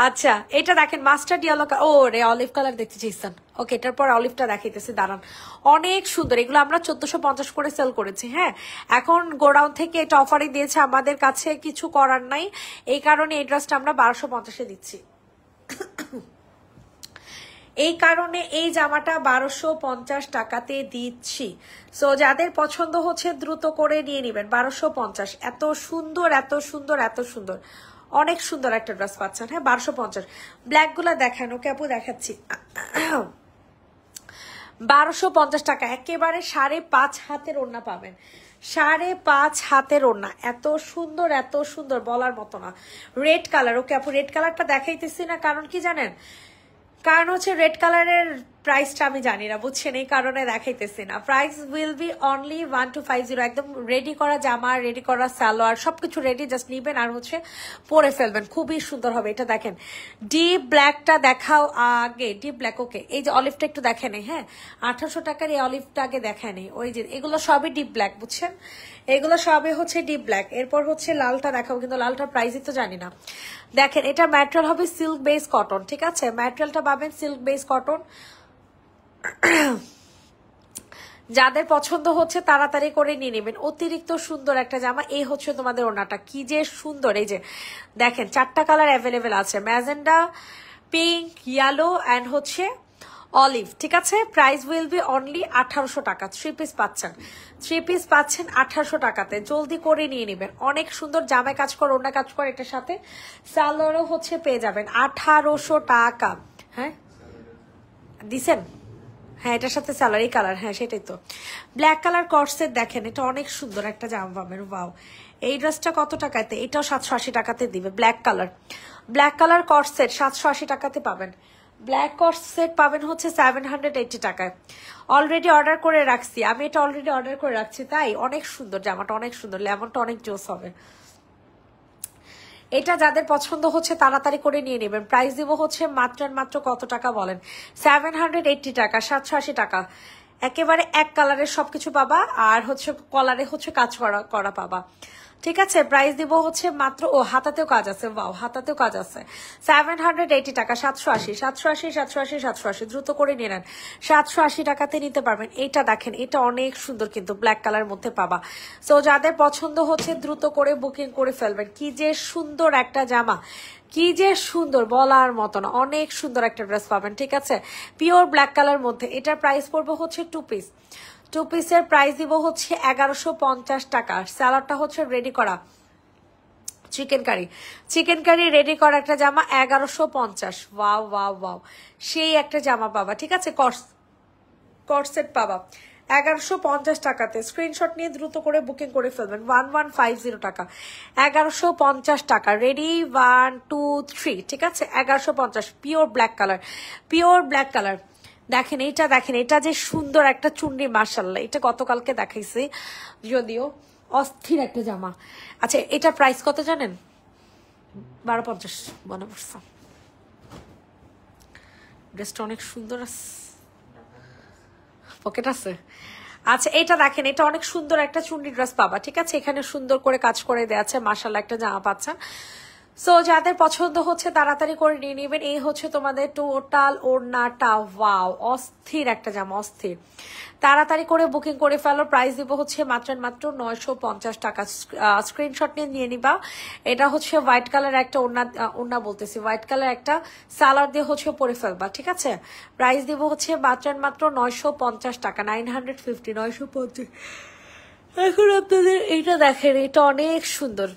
আচ্ছা, এটা দেখেন মাস্টার্ড ইয়েলো, ও রে অলিভ কালার দেখতে চাইছেন। ওকে, এটার পর অলিভটা দেখাইতেছি, দাঁড়ান। অনেক সুন্দর, এগুলো আমরা 1450 করে সেল করেছি। হ্যাঁ, এখন গোডাউন থেকে এটা অফারে দিয়েছে, আমাদের কাছে কিছু করার নাই, এই কারণে এই ড্রেসটা আমরা 1250-এ দিচ্ছি। এই কারণে এই জামাটা 1250 টাকাতে দিচ্ছি। সো যাদের পছন্দ হচ্ছে দ্রুত করে নিয়ে নেবেন। 1250, এত সুন্দর, এত সুন্দর, এত সুন্দর, অনেক সুন্দর একটা ড্রেস পাচ্ছেন। হ্যাঁ, 1250। ব্ল্যাক গুলা দেখান। ওকে আপু দেখাচ্ছি। 1250 টাকা, একেবারে 5.5 হাতের ওড়না পাবেন। 5.5 হাতের ওড়না, এত সুন্দর, এত সুন্দর, বলার মতো না। Red colour. ওকে আপু, রেড কালারটা দেখাইতেছি না, কারণ কি জানেন? কারণ হচ্ছে রেড কালারের প্রাইসটা আমি জানি না, বুঝছেন? এই কারণে দেখাইতেছি না। Price will be only 1250। একদম রেডি করা জামা, রেডি করা সালোয়ার, সবকিছু রেডি, জাস্ট নিবেন আর হচ্ছে পরে ফেলবেন, খুবই সুন্দর হবে। এটা দেখেন, ডিপ ব্ল্যাকটা দেখাও আগে, ডিপ ব্ল্যাক। ওকে, এই যে অলিভটা একটু দেখে নেই। হ্যাঁ, 1800 টাকার এই অলিভটা আগে দেখে নেই। ওই যে এগুলো সবই ডিপ ব্ল্যাক, বুঝছেন? এগুলো সবই হচ্ছে ডিপ ব্ল্যাক। এরপর হচ্ছে লালটা দেখাবো, কিন্তু লালটার প্রাইসই তো জানি না। দেখেন, এটা ম্যাটেরিয়াল হবে সিল্ক বেস কটন। ঠিক আছে, ম্যাটেরিয়ালটা পাবেন সিল্ক বেস কটন। যাদের পছন্দ হচ্ছে তাড়াতাড়ি করে নিয়ে নেবেন। অতিরিক্ত সুন্দর একটা জামা। এই হচ্ছে তোমাদের ওড়নাটা, কি যে সুন্দর। এই যে দেখেন, 4টা কালার অ্যাভেলেবেল আছে, ম্যাজেন্ডা, পিঙ্ক, ইয়েলো অ্যান্ড হচ্ছে অলিভ। ঠিক আছে, প্রাইস উইল বি অনলি 1800 টাকা। 3 পিস পাচ্ছেন, 3 পিস পাচ্ছেন 1800 টাকাতে। জলদি করে নিয়ে নেবেন। অনেক সুন্দর জামায় কাজ কর, ওড়না কাজ কর, এটার সাথে সালোয়ারও হচ্ছে পেয়ে যাবেন। 1800 টাকা। হ্যাঁ দিছেন? হ্যাঁ, এটার সাথে স্যালারি কালার। হ্যাঁ, সেটাই তো। ব্ল্যাক কালার কর্সেট দেখেন, এটা অনেক সুন্দর একটা জামা পাবেন। ওয়াও, এই ড্রেসটা কত টাকাতে? এটাও 780 টাকাতে দিবে। Black colour, black colour corset 780 টাকাতে পাবেন। ব্ল্যাক কর্সেট পাবেন হচ্ছে 780 টাকায়। অলরেডি অর্ডার করে রাখছি আমি, এটা অলরেডি অর্ডার করে রাখছি, তাই অনেক সুন্দর জামাটা, অনেক সুন্দর। লেমনটা অনেক জোস হবে। এটা যাদের পছন্দ হচ্ছে তাড়াতাড়ি করে নিয়ে নেবেন। প্রাইস দিব হচ্ছে মাত্র মাত্র কত টাকা বলেন? 780 টাকা, 780 টাকা। একেবারে এক কালারের সবকিছু পাবা, আর হচ্ছে কলারে হচ্ছে কাজ করা করা পাবা। ঠিক আছে, প্রাইস দিব হচ্ছে মাত্র, ও হাতাতেও কাজ আছে, ওয়াও হাতাতেও কাজ আছে। 780 টাকা, 780, 780, 780, 780। দ্রুত করে নিয়ে নেন, 780 টাকাতে নিতে পারবেন। এটা দেখেন, এটা অনেক সুন্দর, কিন্তু ব্ল্যাক কালার মধ্যে পাবা। সো যাদের পছন্দ হচ্ছে দ্রুত করে বুকিং করে ফেলবেন। কি যে সুন্দর একটা জামা, কি যে সুন্দর, বলার মতো না। অনেক সুন্দর একটা ড্রেস পাবেন। ঠিক আছে, পিওর ব্ল্যাক কালার মধ্যে। এটার প্রাইস পড়বে হচ্ছে 2 পিস। 2 পিসের প্রাইস দিব হচ্ছে 1150 টাকা। স্যালাডটা হচ্ছে রেডি করা chicken curry, chicken curry ready করা একটা জামা 1150। ওয়াও ওয়াও ওয়াও, সেই একটা জামা পাবা। ঠিক আছে, কর্সেট পাবা 1150 টাকাতে স্ক্রিনশট নিয়ে দ্রুত করে বুকিং করে ফেলবেন। 1150 টাকা, 1150 টাকা। রেডি, 1 2 3, ঠিক আছে? 1150, pure black colour, pure black colour. দেখেন এইটা, দেখেন এটা যে সুন্দর একটা চুন্ডি, মার্শাল্লাহ। এটা গতকালকে দেখাইছি যদিও, অস্থির একটা জামা। আচ্ছা এটা প্রাইস কত জানেন? 1250 মনে পড়ছে। ড্রেসটা অনেক সুন্দর আছে, পকেট আছে। আচ্ছা এটা দেখেন, এটা অনেক সুন্দর একটা চুন্ডি ড্রেস পাবা, ঠিক আছে? এখানে সুন্দর করে কাজ করে দেওয়া আছে, মাশাআল্লাহ একটা জামা পাচ্ছেন। সো যাদের পছন্দ হচ্ছে তাড়াতাড়ি করে নিয়ে নেবেন। এই হচ্ছে তোমাদের টোটাল ওড়নাটা। ওয়াও, অস্থির একটা জামা, অস্থির। তাড়াতাড়ি করে বুকিং করে ফেলো। প্রাইস দিব হচ্ছে মাত্র 950 টাকা। স্ক্রিনশট নিয়ে নিবা। এটা হচ্ছে হোয়াইট কালার একটা ওড়না বলতেছি, হোয়াইট কালার একটা সালোয়ার দিয়ে হচ্ছে পরে ফেলবা, ঠিক আছে? প্রাইস দিব হচ্ছে মাত্র 950 টাকা, 950, 950। এখন আপনাদের এইটা দেখেন, এটা অনেক সুন্দর,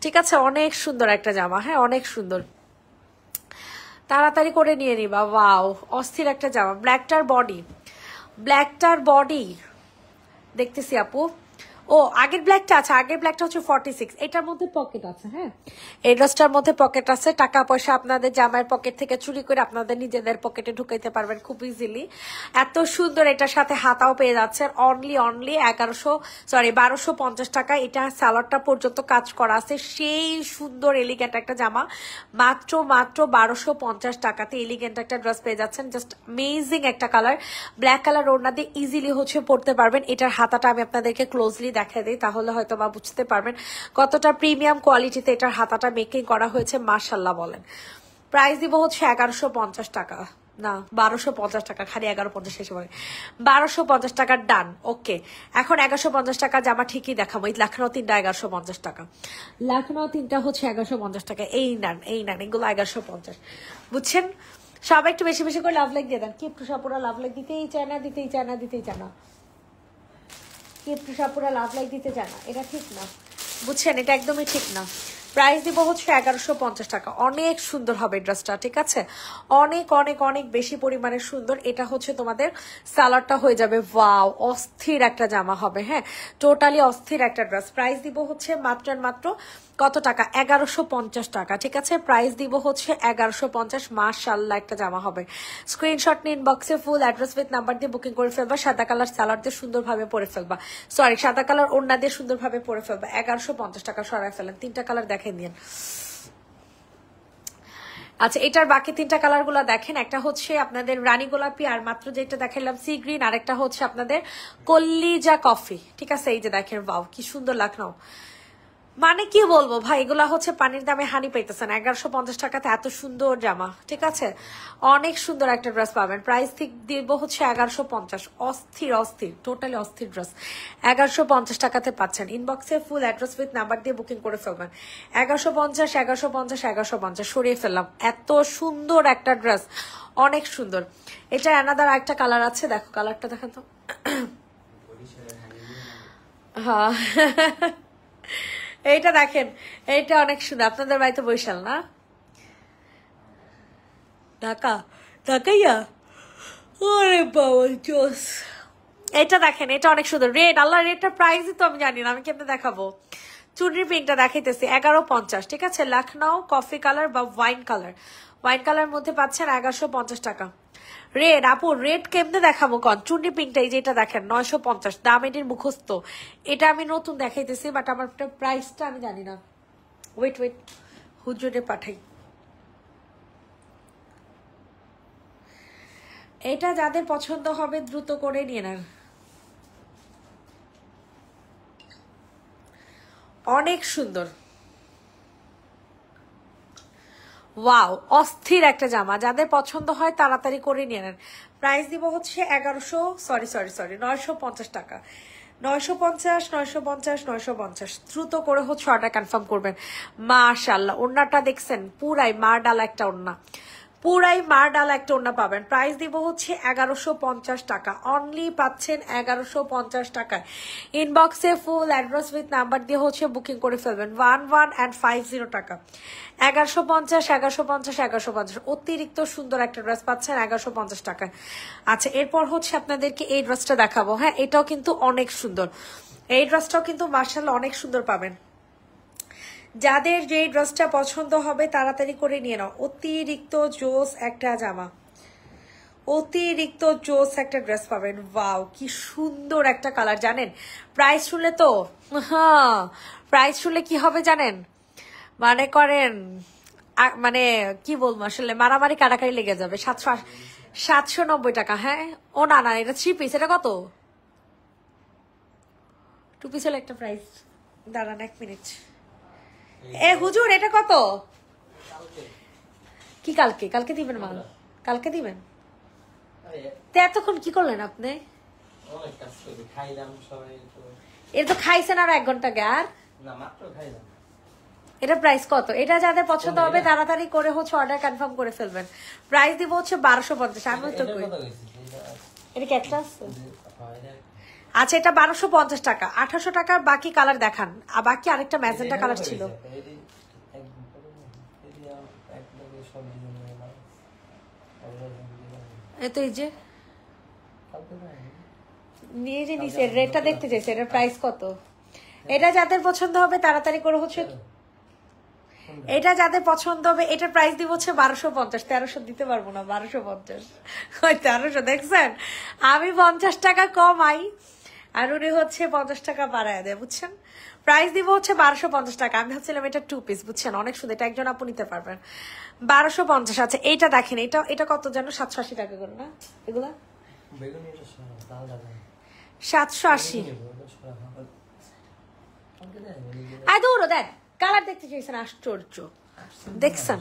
ঠিক আছে? অনেক সুন্দর একটা জামা, হ্যাঁ অনেক সুন্দর। তাড়াতাড়ি করে নিয়ে নিবা। ওয়াও, অস্থির একটা জামা। ব্ল্যাকটার বডি, ব্ল্যাকটার বডি দেখতেছি আপু। ও আগের ব্ল্যাকটা, আচ্ছা আগের ব্ল্যাকটা হচ্ছে 46। এটার মধ্যে পকেট আছে, হ্যাঁ এই ড্রেসটার মধ্যে পকেট আছে। টাকা পয়সা আপনাদের জামার পকেট থেকে চুরি করে আপনাদের নিজেদের পকেটে ঢুকাইতে পারবেন খুব ইজিলি। এত সুন্দর, এটার সাথে হাতাও পেয়ে যাচ্ছেন। অনলি 1250 টাকা। এটা সালোয়ারটা পর্যন্ত কাজ করা আছে, সেই সুন্দর এলিগেন্ট একটা জামা। মাত্র 1250 টাকাতে এলিগেন্ট একটা ড্রেস পেয়ে যাচ্ছেন। জাস্ট অ্যামেজিং একটা কালার, ব্ল্যাক কালার ওড়না দিয়ে ইজিলি হচ্ছে পরতে পারবেন। এটার হাতাটা আমি আপনাদেরকে ক্লোজলি দেখা দিই, তাহলে হয়তো বা বুঝতে পারবেন কতটা প্রিমিয়াম কোয়ালিটিতে এটার হাতাটা মেকিং করা হয়েছে। মাশাআল্লাহ বলেন। প্রাইস দিব হচ্ছে 1150 টাকা, না 1250 টাকা, খালি 1150 শেষ হবে। 1250 টাকা ডান, ওকে। এখন 1150 টাকা জামা ঠিকই দেখাবো। এই লখনৌ 3টা 1150 টাকা, লখনৌ 3টা হচ্ছে 1150 টাকা। এই নেন, এই নেন, এগুলো 1150, বুঝছেন? সবাই একটু বেশি বেশি করে লাভ লাইক দিয়ে দেন। কি একটু সাপুরা লাভ লাইক দিতেই চায় না, দিতেই চায় না, দিতেই চায় না। একটু সাপুরা লাভ লাইক দিতে চায় না, এটা ঠিক না, বুঝছেন? এটা একদমই ঠিক না। প্রাইস দিব হচ্ছে 1150 টাকা। অনেক সুন্দর হবে ড্রেসটা, ঠিক আছে? অনেক অনেক অনেক বেশি পরিমাণে সুন্দর। এটা হচ্ছে তোমাদের সালোয়ারটা হয়ে যাবে। ওয়াও, অস্থির একটা জামা হবে, হ্যাঁ টোটালি অস্থির একটা ড্রেস। প্রাইস দিব হচ্ছে মাত্র কত টাকা? 1150 টাকা, ঠিক আছে? প্রাইস দিব হচ্ছে 1150। মাশাআল্লাহ একটা জামা হবে। স্ক্রিনশট নিন, বক্সে ফুল অ্যাড্রেস উইথ নাম্বার দিয়ে বুকিং করে ফেলবা। সাদা কালার সালোয়ার দিয়ে সুন্দরভাবে পরে ফেলবা, সরি সাদা কালার ওড়না দিয়ে সুন্দরভাবে পরে ফেলবা। 1150 টাকা সরাই ফেলেন। 3টা কালার দেখেন দিন। আচ্ছা এটার বাকি 3টা কালার গুলা দেখেন। একটা হচ্ছে আপনাদের রানী গোলাপি, আর মাত্র যেটা দেখালাম সি গ্রিন, আর একটা হচ্ছে আপনাদের কল্লিজা কফি, ঠিক আছে? এই যে দেখেন, বাও কি সুন্দর লখনৌ। মানে কি বলবো ভাই, এগুলা হচ্ছে পানির দামে হানি পাইতেছেন। 1150 টাকাতে এত সুন্দর জামা, ঠিক আছে? অনেক সুন্দর একটা ড্রেস পাবেন। প্রাইস ঠিক দিব হচ্ছে 1150। অস্থির অস্থির, টোটালি অস্থির ড্রেস 1150 টাকাতে পাচ্ছেন। ইনবক্সে ফুল অ্যাড্রেস উইথ নাম্বার দিয়ে বুকিং করে ফেলবেন। 1150, 1150, 1150 সরিয়ে ফেললাম। এত সুন্দর একটা ড্রেস, অনেক সুন্দর। এটা অ্যানাদার একটা কালার আছে, দেখো কালারটা দেখেন তো। হ্যাঁ এইটা দেখেন, এইটা অনেক সুন্দর। আপনাদের বাড়িতে বৈশাল না? ঢাকা, ঢাকাইয়া, ওরে বাবা জোস। এটা দেখেন, এটা অনেক সুন্দর। রেড, আল্লাহ রেডটার প্রাইসই তো আমি জানি না, আমি কেমনে দেখাবো? চুনরির প্রিন্টটা দেখাইতেছি 1150, ঠিক আছে? লখনৌ কফি কালার বা ওয়াইন কালার, ওয়াইন কালার মধ্যে পাচ্ছেন 1150 টাকা। রেড আপু, রেড কেমনে দেখাবো কন? চুন্নি পিঙ্কটা এই যেটা দেখেন 950, দাম এটির মুখস্থ। এটা আমি নতুন দেখাইতেছি, বাট আমার প্রাইসটা আমি জানি না। ওয়েট ওয়েট, হুজুরে পাঠাই। এটা যাদের পছন্দ হবে দ্রুত করে নিয়ে নেন। অনেক সুন্দর, ওয়াও অস্থির একটা জামা। যাদের পছন্দ হয় তাড়াতাড়ি করে নিয়ে নেন। প্রাইস দিব হচ্ছে 950 টাকা। 950, 950, 950 দ্রুত করে হচ্ছে অর্ডার কনফার্ম করবেন। মাশাআল্লাহ, ওড়নাটা দেখছেন পুরাই মার ডালা একটা ওড়না, পুরাই মার ডালা একটা ওড়না পাবেন। প্রাইস দিব হচ্ছে 1150 টাকা, অনলি পাচ্ছেন 1150 টাকায়। ইনবক্সে ফুল অ্যাড্রেস উইথ নাম্বার দিয়ে হচ্ছে বুকিং করে ফেলবেন। 1150 টাকা, 1150 1150 1150। অতিরিক্ত সুন্দর একটা ড্রেস পাচ্ছেন 1150 টাকায়। আচ্ছা, এরপর হচ্ছে আপনাদেরকে এই ড্রেসটা দেখাবো। হ্যাঁ, এটাও কিন্তু অনেক সুন্দর, এই ড্রেসটাও কিন্তু মার্শাল্লাহ অনেক সুন্দর পাবেন। যাদের যে ড্রেসটা পছন্দ হবে তাড়াতাড়ি করে নিয়ে নাও। অতিরিক্ত জোস একটা জামা, অতিরিক্ত জোস একটা ড্রেস পাবেন। ওয়াও, কি সুন্দর একটা কালার। জানেন প্রাইস শুনলে তো, হ্যাঁ প্রাইস শুনলে কি হবে জানেন, মানে করেন মানে কি বলবো আসলে, মারামারি কাটাকারি লেগে যাবে। 790 টাকা। হ্যাঁ, ও না না, এটা 3 পিস। এটা কত? 2 পিস হলে একটা প্রাইস। দাঁড়ান 1 মিনিট। এ হুজুর, এটা কত? কি কালকে? কালকে দিবেন মাল? কালকে দিবেন? তো এতক্ষণ কি করলেন আপনি? এটা তো খাইছেন আর 1 ঘন্টা আগে। আর এটা প্রাইস কত? এটা যাদের পছন্দ হবে তাড়াতাড়ি করে হচ্ছে অর্ডার কনফার্ম করে ফেলবেন। প্রাইস দিব হচ্ছে 1250। আমি তো কই এটা কি একটা আছে? আচ্ছা, এটা 1250 টাকা। 1800 টাকার বাকি কালার দেখান। আর বাকি আরেকটা ম্যাজেন্টা কালার ছিল। এই যে নিয়ে যে নিচে রেটটা দেখতে চাইছে, এটার প্রাইস কত? এটা যাদের পছন্দ হবে তাড়াতাড়ি করে হচ্ছে, এটা যাদের পছন্দ হবে এটার প্রাইস দিব হচ্ছে 1250। 1300 দিতে পারবো না, 1250। 1300 দেখছেন, আমি 50 টাকা কমাই আর উনি হচ্ছে 50 টাকা বাড়ায় দেয়, বুঝছেন? প্রাইস দিব হচ্ছে 1250 টাকা। আমি ভাবছিলাম এটা 2 পিস, বুঝছেন? অনেক সুন্দর, এটা একজন আপু নিতে পারবেন। 1250। আচ্ছা, এইটা দেখেন, এটা এটা কত যেন? 780 টাকা করে না এগুলা? 780। আয় দৌড়ো দেখ, কালার দেখতে চাইছেন? আশ্চর্য, দেখছেন?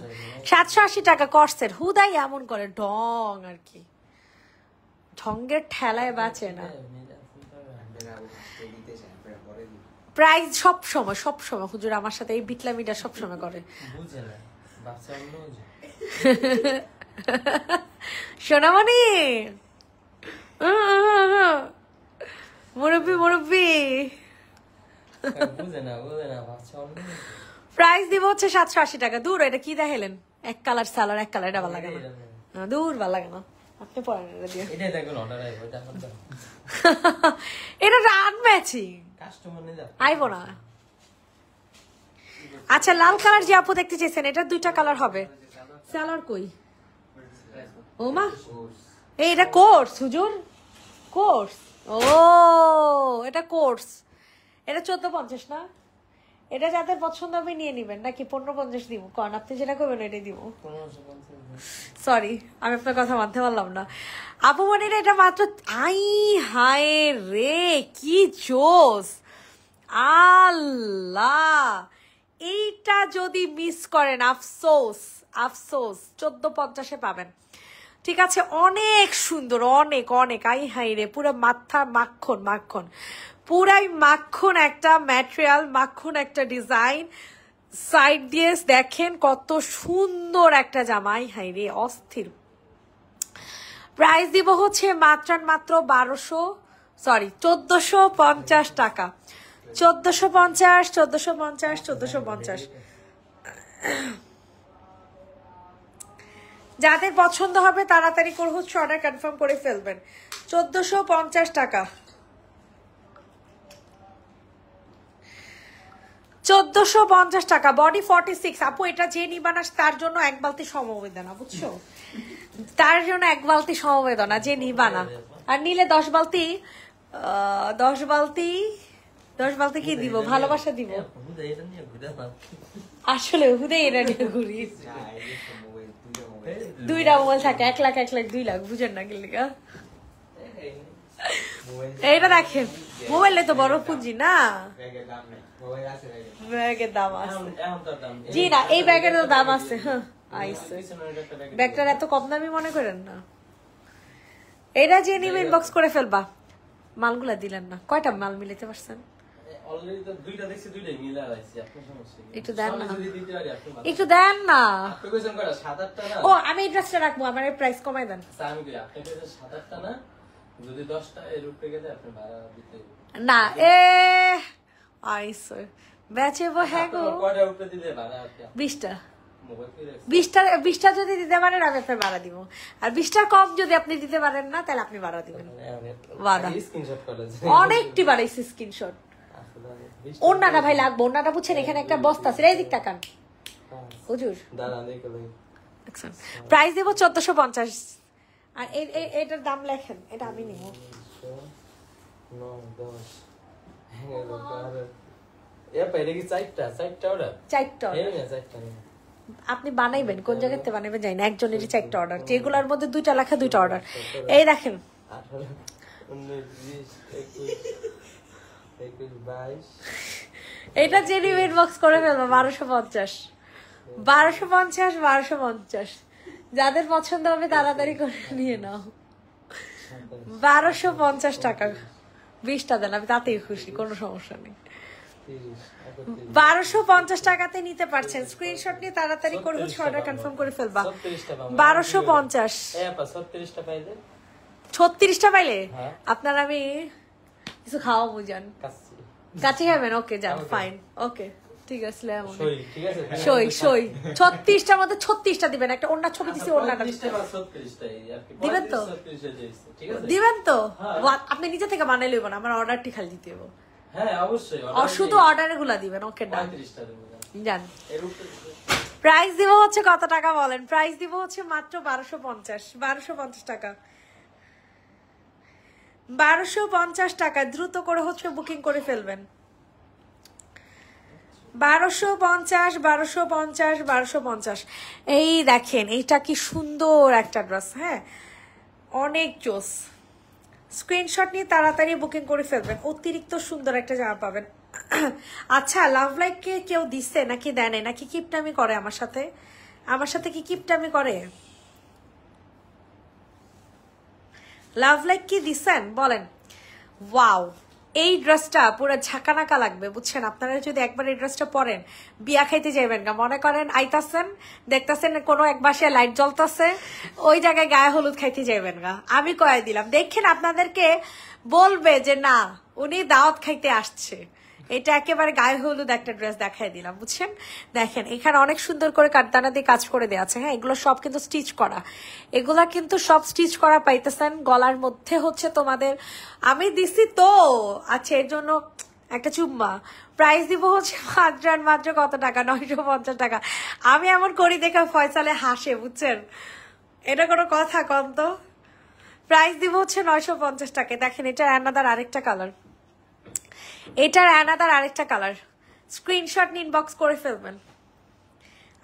780 টাকা কর্সের। হুদাই এমন করে ঢং আর কি, ঢঙ্গের ঠেলায় বাঁচে না। প্রাইস সব সময় হুজুর আমার সাথে এই বিটলামিটা সব সময় করে। সোনামণি, মুরব্বি মুরব্বি, প্রাইস দিব হচ্ছে 780 টাকা। দূর, এটা কি দেখালেন? এক কালার সালোয়ার, এক কালার, এটা ভালো লাগে না। দূর, ভালো লাগে না, আপনি পরেন এটা দিয়ে। এটা রান ম্যাচিং আইব না। আচ্ছা, লাল কালার যে আপু দেখতে চেয়েছেন, এটা 2টা কালার হবে। সালোয়ার কই? ও মা, এটা কোর্স হুজুর, কোর্স। ও এটা কোর্স, এটা 1450 না? এটা যাদের পছন্দ হবে নিয়ে নিবেন, নাকি 1550 দিব? কারণ আপনি যেটা করবেন এটাই দিব। সরি, আমি আপনার কথা মানতে পারলাম না। আপু মানে এটা মাত্র, আই হায় রে কি জোস, আল্লাহ! এইটা যদি মিস করেন আফসোস, আফসোস। 1450-এ পাবেন, ঠিক আছে? অনেক সুন্দর, অনেক অনেক। আই হাই রে, পুরো মাথা মাখন মাখন, পুরাই মাখন একটা ম্যাটেরিয়াল, মাখন একটা ডিজাইন। সাইড দিয়ে দেখেন কত সুন্দর একটা জামা। আই হাই রে, অস্থির। প্রাইস দিব হচ্ছে মাত্র 1450 টাকা। 1450, 1450, 1450। যাদের পছন্দ হবে তাড়াতাড়ি করে হচ্ছে অর্ডার কনফার্ম করে ফেলবেন। 1450 টাকা, 1450 টাকা। বডি 46। আপু এটা যে নিবানা তার জন্য 1 বালতি সমবেদনা, বুঝছো? তার জন্য 1 বালতি সমবেদনা যে নিবানা। আর নিলে 10 বালতি, 10 বালতি, 10 বালতি কি দিব? ভালোবাসা দিব। আসলে হুদে এটা নিয়ে ঘুরি। 2টা মোবাইল থাকে, 1 লাখ 1 লাখ 2 লাখ, বুঝেন না গেলিকা? এইটা দেখেন, মোবাইলে তো বড় পুঁজি না, ব্যাগের দাম আছে। জি না, এই ব্যাগের তো দাম আছে। হ্যাঁ, আইছে। ব্যাগটার এত কম দামি মনে করেন না। এটা যে নিবে ইনবক্স করে ফেলবা। মালগুলা দিলেন না, কয়টা মাল মিলাতে পারছেন? অলরেডি তো দুইটা দেখছি, দুইটাই মিলা রাখছি, আপনার সমস্যা কি? একটু দেন না, যদি দিতে পারি আপনি একটু দেন না। আপনি কইছেন কয়টা 7-8টা না? ও আমি এই ড্রেসটা রাখবো, আমার প্রাইস কমাই দেন। আচ্ছা আমি কই আপনি কইছেন 7-8টা না, যদি 10টা এর উপরে গেলে আপনি ভাড়া দিতে না। এ আইসো বেচেবো। হ্যাঁ গো, কয়টা উপরে দিলে ভাড়া আপনি? 20টা। মোবাইল কি রাখছেন? 20টা যদি দিতে পারেন আমি আপনার ভাড়া দিব, আর 20টার কম যদি আপনি দিতে পারেন না তাহলে আপনি ভাড়া দিবেন। বাদা স্ক্রিনশট করেছে অনেকটি বাড়াইছি স্ক্রিনশট। ওন্নাটা ভাই লাগবো, ওন্নাটা বুঝছেন এখানে একটা বস্তা আছে, এই দিক তাকান হুজুর। দাঁড়ান দেখো প্রাইস দেবো 1450। আর এটার দাম লেখেন, এটা আমি নিব। 9 10 হ্যাঁ এ পাইরে কি চারটা অর্ডার? চারটা এই না চারটা না, আপনি বানাইবেন কোন জায়গাতে বানাইবেন জানি না, একজনেরই চারটা অর্ডার, যেগুলোর মধ্যে 2টা লেখা 2টা অর্ডার। এই দেখেন 18 19 20 21 22 এটা জেনুইন বক্স করে ফেলবো 1250 1250 1250। যাদের পছন্দ হবে তাড়াতাড়ি করে নিয়ে নাও। 1250 টাকা, 20টা দেন, আমি তাতেই খুশি, কোনো সমস্যা নেই। 1250 টাকাতে নিতে পারছেন, স্ক্রিনশট নিয়ে তাড়াতাড়ি করে হচ্ছে অর্ডার কনফার্ম করে ফেলবা। 1250 36টা পাইলে 36টা পাইলে আপনার আমি কিছু খাওয়া বুঝান, কাছে খাবেন। ওকে যান, ফাইন, ওকে ঠিক আছে। ঠিক আছে সই সই 36টার মধ্যে 36টা দিবেন। একটা ওন্না ছবি দিছি, ওন্নাটা দিবেন তো? দিবেন তো? আপনি নিজে থেকে বানাই লইব না, আমার অর্ডারটি খালি দিতে হবে। হ্যাঁ অবশ্যই, শুধু অর্ডার গুলা দিবেন। ওকে ডান, 35টা দেব জান। প্রাইস দিব হচ্ছে কত টাকা বলেন? প্রাইস দিব হচ্ছে মাত্র 1250 টাকা। 1250 টাকা, দ্রুত করে হচ্ছে বুকিং করে ফেলবেন। 1250 এই দেখেন, এইটা কি সুন্দর একটা ড্রেস। হ্যাঁ অনেক জোস। স্ক্রিনশট নিয়ে তাড়াতাড়ি বুকিং করে ফেলবেন, অতিরিক্ত সুন্দর একটা জামা পাবেন। আচ্ছা লাভ লাইককে কেউ দিচ্ছে নাকি দেয় নাই, নাকি কিপটামি করে আমার সাথে? আমার সাথে কি কিপটামি করে? লাভ লাইক কি দিচ্ছেন বলেন? ওয়াও, এই ড্রেসটা পুরো ঝাঁকানাকা লাগবে বুঝছেন। আপনারা যদি একবার এই ড্রেসটা পরেন বিয়া খাইতে যাইবেন গা, মনে করেন আইতাছেন দেখতেছেন কোনো এক বাসায় লাইট জ্বলতেছে, ওই জায়গায় গায়ে হলুদ খাইতে যাইবেন গা, আমি কয়ে দিলাম। দেখেন আপনাদেরকে বলবে যে না উনি দাওয়াত খাইতে আসছে। এটা একেবারে গায়ে হলুদ একটা ড্রেস দেখাই দিলাম বুঝছেন। দেখেন এখানে অনেক সুন্দর করে কাটদানা দিয়ে কাজ করে দেওয়া আছে। হ্যাঁ এগুলো সব কিন্তু স্টিচ করা, এগুলা কিন্তু সব স্টিচ করা পাইতেছেন। গলার মধ্যে হচ্ছে তোমাদের আমি দিছি তো, আচ্ছা এর জন্য একটা চুম্মা। প্রাইস দিব হচ্ছে মাত্র কত টাকা? 950 টাকা। আমি এমন করি দেখে ফয়সালে হাসে বুঝছেন, এটা কোনো কথা কম তো। প্রাইস দিব হচ্ছে 950 টাকা। দেখেন এটা অ্যানাদার আরেকটা কালার, এটার অ্যানাদার আরেকটা কালার। স্ক্রিনশট নিয়ে ইনবক্স করে ফেলবেন।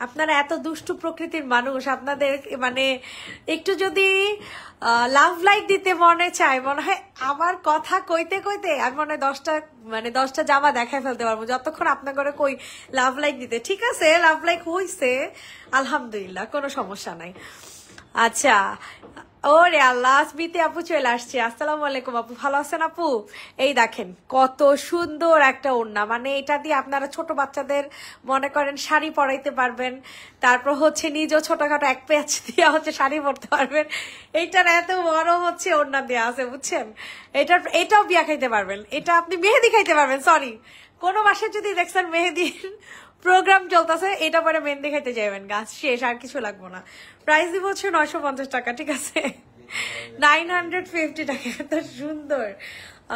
আপনারা এত দুষ্টু প্রকৃতির মানুষ, আপনাদের মানে একটু যদি লাভ লাইক দিতে মনে চায়, মনে হয় আমার কথা কইতে কইতে আমি মনে হয় 10টা জামা দেখায় ফেলতে পারবো, যতক্ষণ আপনার ঘরে কই লাভ লাইক দিতে। ঠিক আছে লাভ লাইক হইছে আলহামদুলিল্লাহ, কোনো সমস্যা নাই। আচ্ছা ওরে আল্লাহ, স্মৃতি আপু চলে আসছে। আসসালামু আলাইকুম আপু, ভালো আছেন আপু? এই দেখেন কত সুন্দর একটা ওড়না, মানে এটা দিয়ে আপনারা ছোট বাচ্চাদের মনে করেন শাড়ি পরাইতে পারবেন, তারপর হচ্ছে নিজেও ছোটখাটো এক প্যাচ দিয়ে হচ্ছে শাড়ি পরতে পারবেন। এইটার এত বড় হচ্ছে ওড়না দেওয়া আছে বুঝছেন। এটাও বিয়া খাইতে পারবেন, এটা আপনি মেহেদি খাইতে পারবেন। সরি, কোনো বাসায় যদি দেখছেন মেহেদির প্রোগ্রাম চলতেছে, এটা পরে মেহেদি খাইতে যাবেন, গাছ শেষ, আর কিছু লাগবো না। প্রাইস দিব হচ্ছে 950 টাকা। ঠিক আছে 950 টাকা। এত সুন্দর,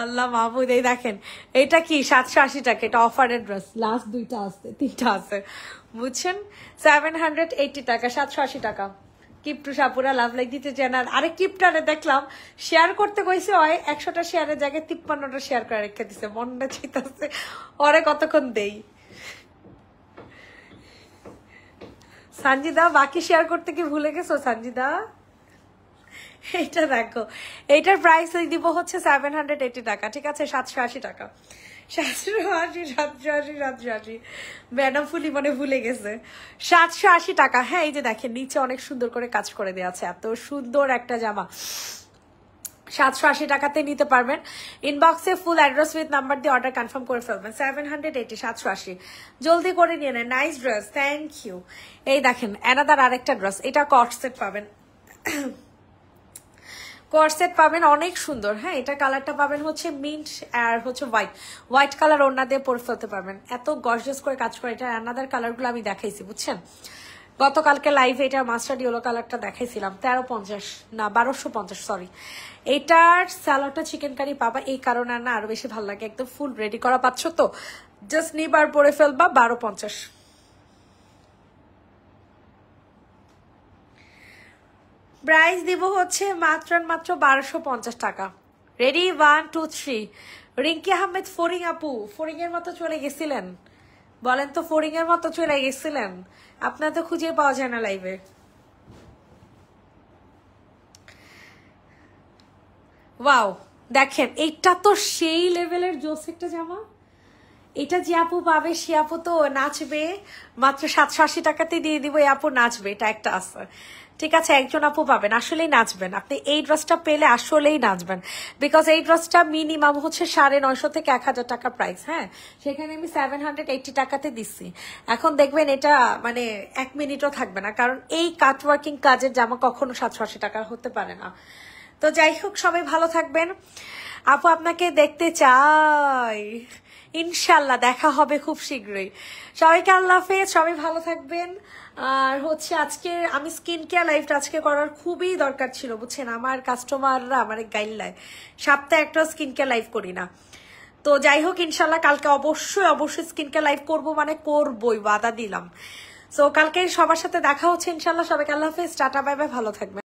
আল্লাহ মাহবুদ। এই দেখেন এটা কি 780 টাকা, এটা অফারের ড্রেস, লাস্ট 2টা আছে 3টা আছে বুঝছেন। 780 টাকা, 780 টাকা। কিপটু সাপুরা লাভ লাইক দিতে চান। আর আরেক কিপটারে দেখলাম শেয়ার করতে কইছে, হয় 100টা শেয়ারের জায়গায় 53টা শেয়ার করে রেখে দিছে, মনটা চিতাছে ওরে কতক্ষণ দেই। সঞ্জিদা বাকি শেয়ার করতে কি ভুলে গেছো সঞ্জিদা? এইটা দেখো, এইটার প্রাইস দিব হচ্ছে 780 টাকা। ঠিক আছে 780 টাকা, 780 ম্যাডাম ফুলি মনে ভুলে গেছে। 780 টাকা। হ্যাঁ এই যে দেখেন নিচে অনেক সুন্দর করে কাজ করে দেওয়া আছে, এত সুন্দর একটা জামা। 780 টাকাতে নিতে পারবেন। ইনবক্সে ফুল অ্যাড্রেস উইথ নাম্বার দিয়ে অর্ডার কনফার্ম করে ফেলবেন। 780 780 জলদি করে নিয়ে নেন। Nice dress, thank you. এই দেখেন অ্যানাদার আরেকটা ড্রেস, এটা কর্সেট পাবেন, কর্সেট পাবেন অনেক সুন্দর। হ্যাঁ, এটা কালারটা পাবেন হচ্ছে মিন্ট আর হচ্ছে হোয়াইট কালার ওড়না দিয়ে পরে ফেলতে পারবেন। এত গর্জিয়াস করে কাজ করে। এটা অ্যানাদার কালারগুলো আমি দেখাইছি, বুঝছেন? গতকালকে লাইভে এটা মাস্টার্ড ইয়েলো কালারটা দেখাইছিলাম 1350 না 1250, সরি। এটার স্যালাডটা চিকেন কারি পাবা, এই কারণে না আরো বেশি ভালো লাগে। একদম ফুল রেডি করা পাচ্ছ তো, জাস্ট নিবার পরে ফেলবা 1250। প্রাইস দিব হচ্ছে মাত্র 1250 টাকা। রেডি, 1 2 3। রিঙ্কি আহমেদ ফরিং আপু, ফরিং এর মতো চলে গেছিলেন? বলেন তো, ফরিং এর মতো চলে গেছিলেন? আপনার তো খুঁজে পাওয়া যায় না লাইভে। ওয়াও, দেখেন এইটা তো সেই লেভেলের জোস একটা জামা। এটা যে আপু পাবে সে আপু তো নাচবে। মাত্র 780 টাকাতে দিয়ে দিব, এই আপু নাচবে, এটা একটা আছে। ঠিক আছে, একজন আপু পাবেন, আসলেই নাচবেন আপনি। এই ড্রেসটা পেলে আসলেই নাচবেন, বিকজ এই ড্রেসটা মিনিমাম হচ্ছে 950 থেকে 1000 টাকা প্রাইস। হ্যাঁ, সেখানে আমি 780 টাকাতে দিচ্ছি। এখন দেখবেন এটা মানে 1 মিনিটও থাকবে না, কারণ এই কাটওয়ার্কিং কাজের জামা কখনো 780 টাকা হতে পারে না। তো যাই হোক, সবাই ভালো থাকবেন। আপু আপনাকে দেখতে চাই, ইনশাল্লাহ দেখা হবে খুব শীঘ্রই। সবাইকে আল্লাহ হাফেজ, সবাই ভালো থাকবেন। আর হচ্ছে আজকে আমি স্কিন কেয়ার লাইভটা আজকে করার খুবই দরকার ছিল, বুঝছেন? আমার কাস্টমাররা আমার গাইডলাইন, সপ্তাহে একটা স্কিন কেয়ার লাইভ করি না। তো যাই হোক, ইনশাল্লাহ কালকে অবশ্যই স্কিন কেয়ার লাইভ করবো, মানে করবোই, ওয়াদা দিলাম। সো কালকে সবার সাথে দেখা হচ্ছে ইনশাল্লাহ। সবাইকে আল্লাহ হাফেজ, টাটা, বাই বাই, ভালো থাকবেন।